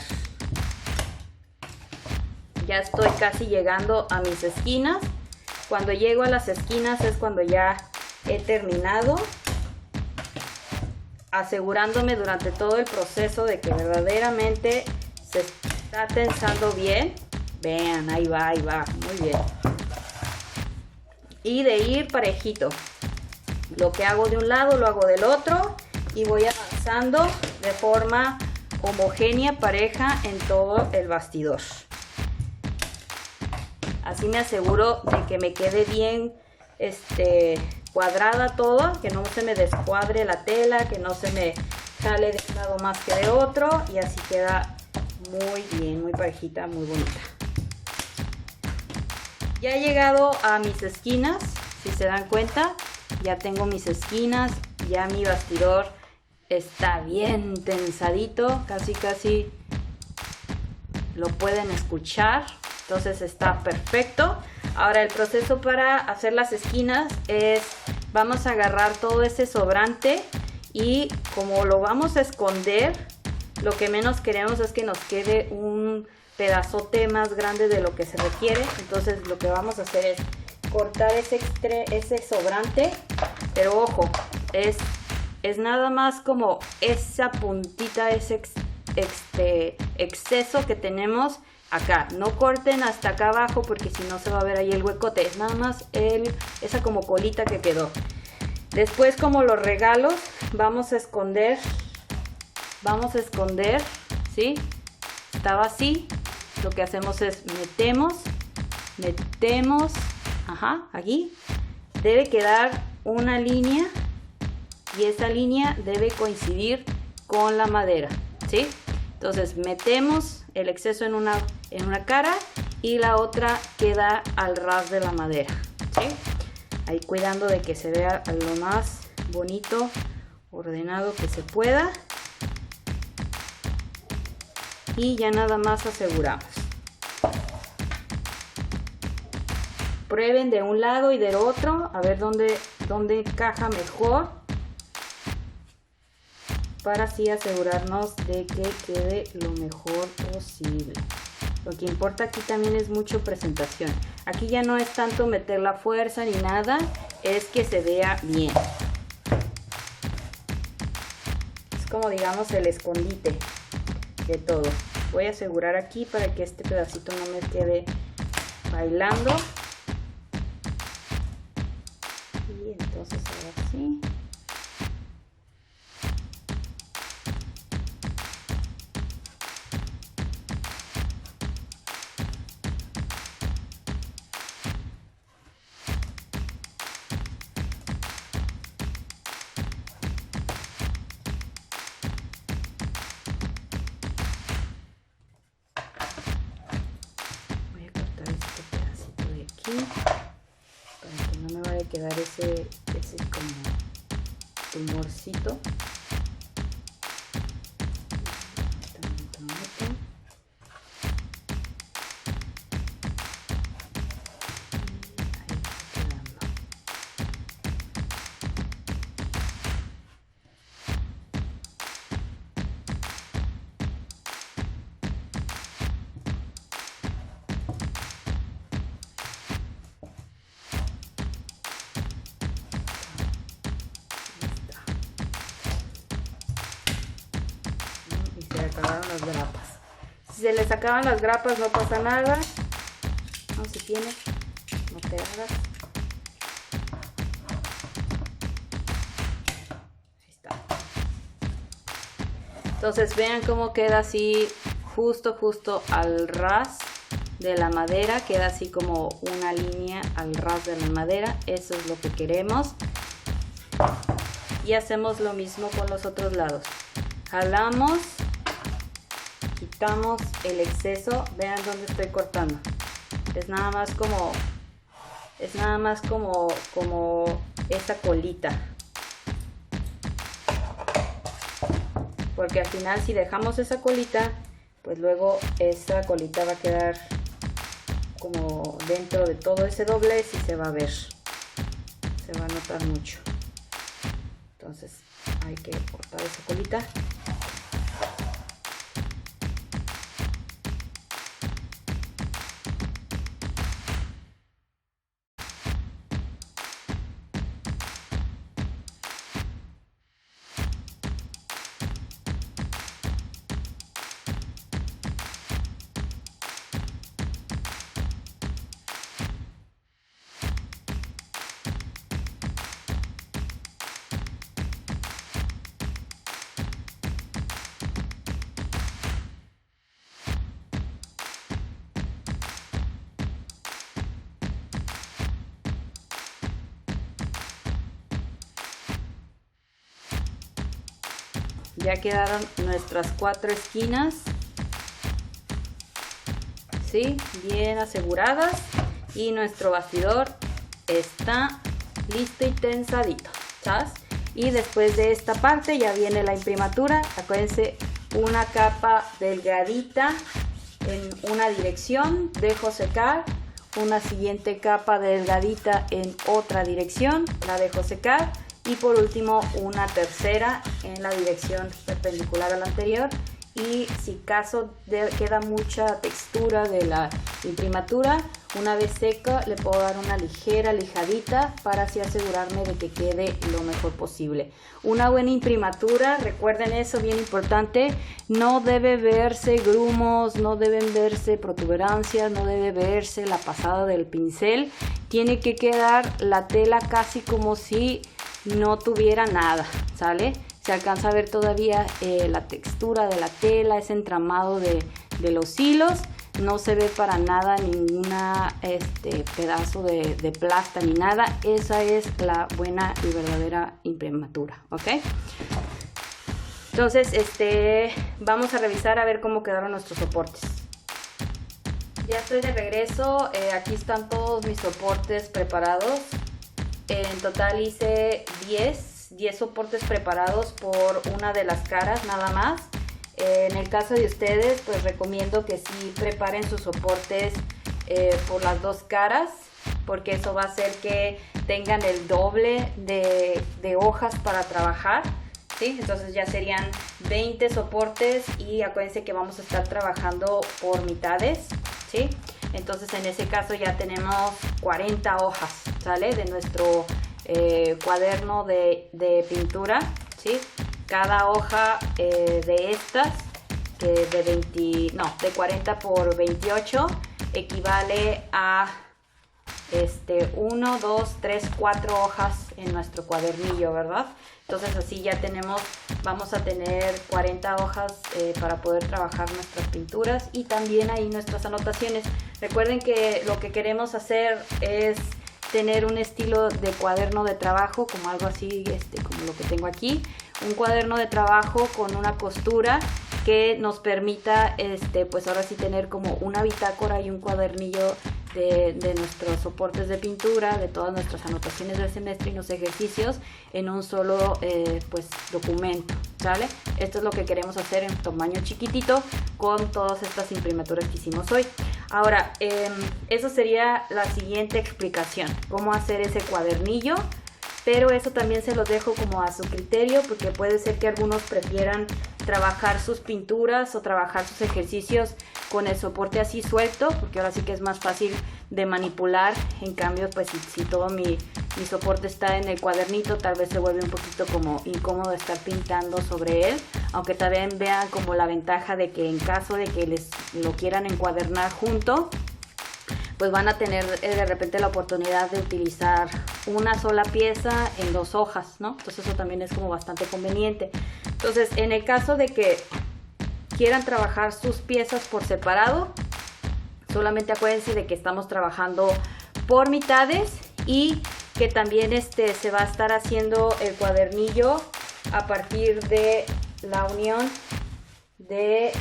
Ya estoy casi llegando a mis esquinas. Cuando llego a las esquinas es cuando ya he terminado, asegurándome durante todo el proceso de que verdaderamente se está tensando bien. Vean, ahí va, muy bien. Y de ir parejito. Lo que hago de un lado lo hago del otro y voy avanzando de forma homogénea, pareja en todo el bastidor. Así me aseguro de que me quede bien cuadrada todo, que no se me descuadre la tela, que no se me jale de un lado más que de otro, y así queda muy bien, muy parejita, muy bonita. Ya he llegado a mis esquinas, si se dan cuenta, ya tengo mis esquinas, ya mi bastidor está bien tensadito, casi lo pueden escuchar, entonces está perfecto. Ahora el proceso para hacer las esquinas es, vamos a agarrar todo ese sobrante y como lo vamos a esconder, lo que menos queremos es que nos quede un pedazote más grande de lo que se requiere. Entonces lo que vamos a hacer es cortar ese sobrante, pero ojo, es nada más como esa puntita, ese exceso que tenemos acá. No corten hasta acá abajo porque si no se va a ver ahí el huecote. Es nada más esa como colita que quedó. Después, como los regalos, vamos a esconder, ¿sí? Estaba así. Lo que hacemos es metemos, ajá, aquí. Debe quedar una línea y esa línea debe coincidir con la madera, ¿sí? Entonces metemos el exceso en una cara y la otra queda al ras de la madera, ¿sí? Ahí cuidando de que se vea lo más bonito, ordenado que se pueda. Y ya nada más aseguramos. Prueben de un lado y del otro a ver dónde encaja mejor, para así asegurarnos de que quede lo mejor posible. Lo que importa aquí también es mucho presentación. Aquí ya no es tanto meter la fuerza ni nada, es que se vea bien. Es como, digamos, el escondite de todo. Voy a asegurar aquí para que este pedacito no me quede bailando. Y entonces ahora sí. Para que no me vaya a quedar ese como tumorcito. Acabaron las grapas. Si se les acaban las grapas no pasa nada. No, si tiene, no pegadas. Ahí está. Entonces vean cómo queda así justo al ras de la madera, queda así como una línea al ras de la madera. Eso es lo que queremos. Y hacemos lo mismo con los otros lados. Jalamos, quitamos el exceso. Vean dónde estoy cortando. Es nada más como esta colita, porque al final si dejamos esa colita, pues luego esa colita va a quedar como dentro de todo ese doblez y se va a ver, se va a notar mucho. Entonces hay que cortar esa colita. Ya quedaron nuestras 4 esquinas, ¿sí? Bien aseguradas, y nuestro bastidor está listo y tensadito, ¿sabes? Y después de esta parte ya viene la imprimatura. Acuérdense, una capa delgadita en una dirección, dejo secar, una siguiente capa delgadita en otra dirección, la dejo secar, y por último una tercera en la dirección perpendicular a la anterior. Y si caso queda mucha textura de la imprimatura, una vez seca le puedo dar una ligera lijadita para así asegurarme de que quede lo mejor posible. Una buena imprimatura, recuerden eso, bien importante, no debe verse grumos, no deben verse protuberancias, no debe verse la pasada del pincel. Tiene que quedar la tela casi como si no tuviera nada, ¿sale? Se alcanza a ver todavía la textura de la tela, ese entramado de los hilos. No se ve para nada ninguna pedazo de plasta ni nada. Esa es la buena y verdadera imprimatura, ¿ok? Entonces, vamos a revisar a ver cómo quedaron nuestros soportes. Ya estoy de regreso. Aquí están todos mis soportes preparados. En total hice 10 soportes preparados por una de las caras nada más. En el caso de ustedes, pues recomiendo que sí preparen sus soportes por las dos caras, porque eso va a hacer que tengan el doble de hojas para trabajar, ¿sí? Entonces ya serían 20 soportes, y acuérdense que vamos a estar trabajando por mitades, ¿sí? Entonces en ese caso ya tenemos 40 hojas, ¿sale? De nuestro cuaderno de pintura, ¿sí? Cada hoja de estas, de 40 por 28, equivale a 1, 2, 3, 4 hojas en nuestro cuadernillo, ¿verdad? Entonces así ya vamos a tener 40 hojas para poder trabajar nuestras pinturas, y también ahí nuestras anotaciones. Recuerden que lo que queremos hacer es tener un estilo de cuaderno de trabajo, como algo así, como lo que tengo aquí, un cuaderno de trabajo con una costura que nos permita, pues ahora sí tener como una bitácora y un cuadernillo de nuestros soportes de pintura, de todas nuestras anotaciones del semestre y los ejercicios en un solo pues documento, ¿sale? Esto es lo que queremos hacer en tamaño chiquitito con todas estas imprimaturas que hicimos hoy. Ahora, eso sería la siguiente explicación, cómo hacer ese cuadernillo, pero eso también se los dejo como a su criterio, porque puede ser que algunos prefieran trabajar sus pinturas o trabajar sus ejercicios con el soporte así suelto, porque ahora sí que es más fácil de manipular. En cambio, pues si todo mi soporte está en el cuadernito, tal vez se vuelve un poquito como incómodo estar pintando sobre él, aunque también vean como la ventaja de que en caso de que les lo quieran encuadernar junto, pues van a tener de repente la oportunidad de utilizar una sola pieza en 2 hojas, ¿no? Entonces eso también es como bastante conveniente. Entonces, en el caso de que quieran trabajar sus piezas por separado, solamente acuérdense de que estamos trabajando por mitades y que también se va a estar haciendo el cuadernillo a partir de la unión de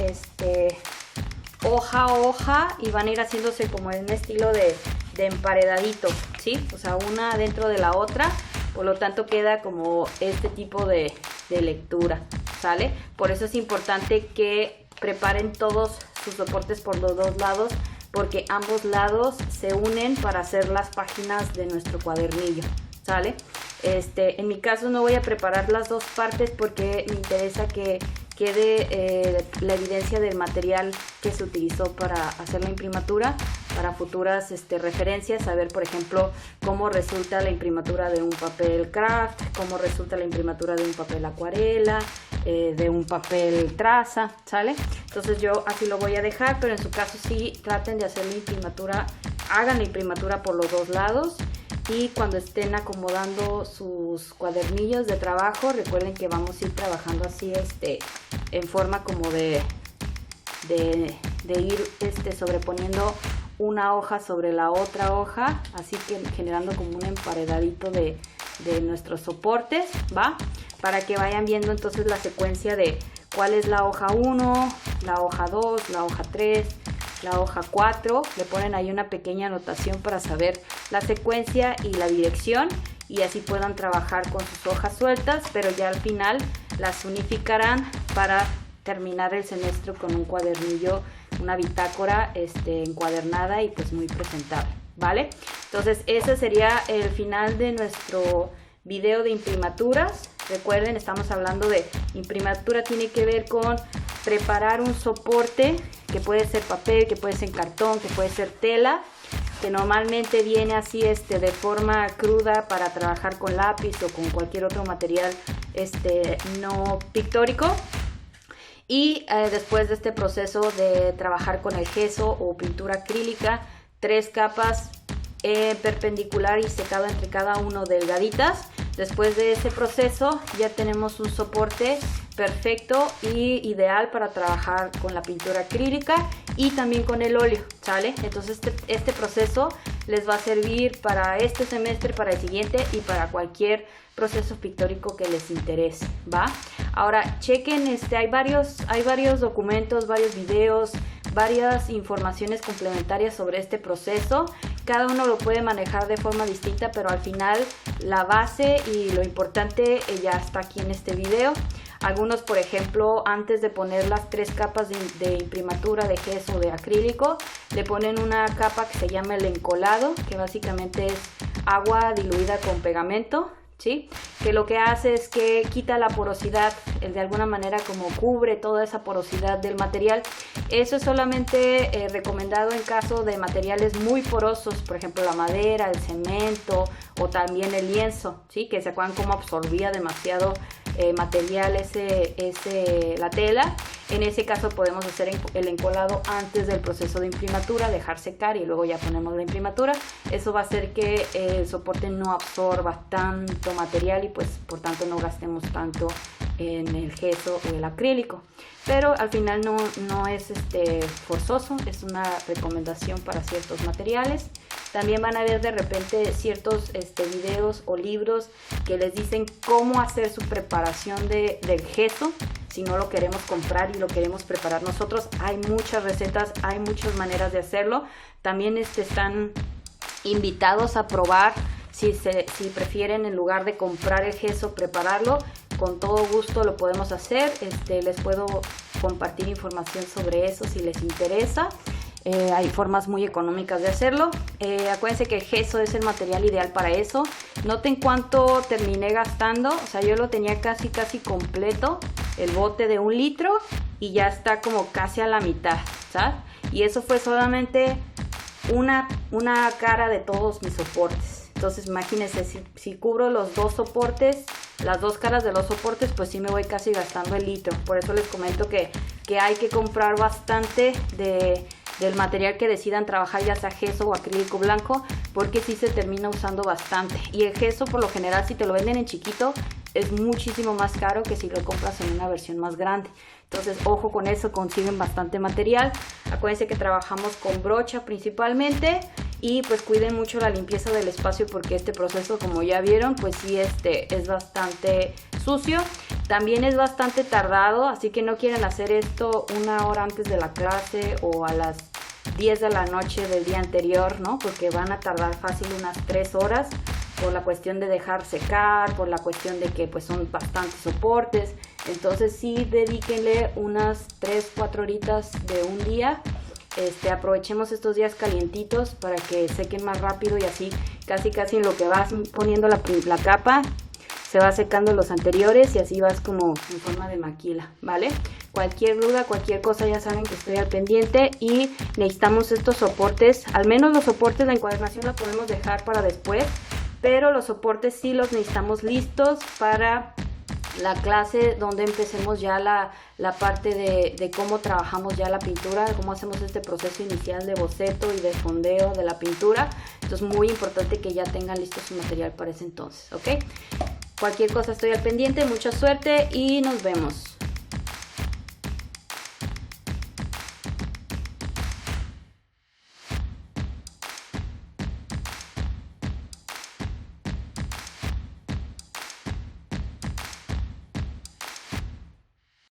hoja a hoja, y van a ir haciéndose como en un estilo de emparedadito, ¿sí? O sea, una dentro de la otra, por lo tanto queda como este tipo de lectura, ¿sale? Por eso es importante que preparen todos sus soportes por los 2 lados, porque ambos lados se unen para hacer las páginas de nuestro cuadernillo, ¿sale? En mi caso no voy a preparar las 2 partes porque me interesa que quede la evidencia del material que se utilizó para hacer la imprimatura, para futuras referencias, saber por ejemplo cómo resulta la imprimatura de un papel craft, cómo resulta la imprimatura de un papel acuarela, de un papel traza, ¿sale? Entonces yo así lo voy a dejar, pero en su caso sí traten de hacer la imprimatura, hagan la imprimatura por los 2 lados. Y cuando estén acomodando sus cuadernillos de trabajo, recuerden que vamos a ir trabajando así en forma como de ir sobreponiendo una hoja sobre la otra hoja, así que generando como un emparedadito de nuestros soportes, ¿va? Para que vayan viendo entonces la secuencia de cuál es la hoja 1, la hoja 2, la hoja 3, la hoja 4, le ponen ahí una pequeña anotación para saber la secuencia y la dirección, y así puedan trabajar con sus hojas sueltas, pero ya al final las unificarán para terminar el semestre con un cuadernillo, una bitácora encuadernada y pues muy presentable, ¿vale? Entonces ese sería el final de nuestro video de imprimaturas. Recuerden, estamos hablando de imprimatura, tiene que ver con preparar un soporte que puede ser papel, que puede ser cartón, que puede ser tela, que normalmente viene así de forma cruda para trabajar con lápiz o con cualquier otro material no pictórico. Y después de este proceso de trabajar con el gesso o pintura acrílica, 3 capas perpendicular y secado entre cada uno delgaditas. Después de ese proceso ya tenemos un soporte perfecto y ideal para trabajar con la pintura acrílica y también con el óleo, ¿sale? Entonces este proceso les va a servir para este semestre, para el siguiente y para cualquier proceso pictórico que les interese, ¿va? Ahora chequen, hay varios documentos, varios videos, varias informaciones complementarias sobre este proceso. Cada uno lo puede manejar de forma distinta, pero al final la base y lo importante ya está aquí en este video. Algunos, por ejemplo, antes de poner las 3 capas de imprimatura de gesso o de acrílico, le ponen una capa que se llama el encolado, que básicamente es agua diluida con pegamento, ¿sí? Que lo que hace es que quita la porosidad, de alguna manera como cubre toda esa porosidad del material. Eso es solamente recomendado en caso de materiales muy porosos, por ejemplo la madera, el cemento o también el lienzo, ¿sí? Que se acuerdan cómo absorbía demasiado material la tela. En ese caso podemos hacer el encolado antes del proceso de imprimatura, dejar secar y luego ya ponemos la imprimatura. Eso va a hacer que el soporte no absorba tanto material y pues por tanto no gastemos tanto en el gesso o el acrílico. Pero al final no es forzoso, es una recomendación para ciertos materiales. También van a ver de repente ciertos videos o libros que les dicen cómo hacer su preparación del gesso. Si no lo queremos comprar y lo queremos preparar nosotros, hay muchas recetas, hay muchas maneras de hacerlo. También están invitados a probar si prefieren en lugar de comprar el gesso prepararlo. Con todo gusto lo podemos hacer. Les puedo compartir información sobre eso si les interesa. Hay formas muy económicas de hacerlo. Acuérdense que el gesso es el material ideal para eso. Noten cuánto terminé gastando. O sea, yo lo tenía casi completo, el bote de 1 litro, y ya está como casi a la mitad, ¿sabes? Y eso fue solamente una cara de todos mis soportes. Entonces imagínense, si cubro los 2 soportes, las 2 caras de los soportes, pues sí me voy casi gastando el litro. Por eso les comento que hay que comprar bastante de del material que decidan trabajar, ya sea gesso o acrílico blanco, porque sí se termina usando bastante. Y el gesso, por lo general, si te lo venden en chiquito, es muchísimo más caro que si lo compras en una versión más grande. Entonces, ojo con eso, consiguen bastante material. Acuérdense que trabajamos con brocha principalmente. Y pues cuiden mucho la limpieza del espacio, porque este proceso, como ya vieron, pues sí es bastante sucio. También es bastante tardado, así que no quieren hacer esto una hora antes de la clase o a las 10 de la noche del día anterior, ¿no? Porque van a tardar fácil unas 3 horas por la cuestión de dejar secar, por la cuestión de que pues son bastantes soportes. Entonces sí, dedíquenle unas 3-4 horitas de un día. Aprovechemos estos días calientitos para que sequen más rápido, y así casi en lo que vas poniendo la capa se va secando los anteriores, y así vas como en forma de maquila, ¿vale? Cualquier duda, cualquier cosa, ya saben que estoy al pendiente. Y necesitamos estos soportes, al menos los soportes, la encuadernación la podemos dejar para después, pero los soportes sí los necesitamos listos para la clase, donde empecemos ya la parte de cómo trabajamos ya la pintura, cómo hacemos este proceso inicial de boceto y de fondeo de la pintura. Entonces, muy importante que ya tengan listo su material para ese entonces, ¿ok? Cualquier cosa estoy al pendiente, mucha suerte y nos vemos.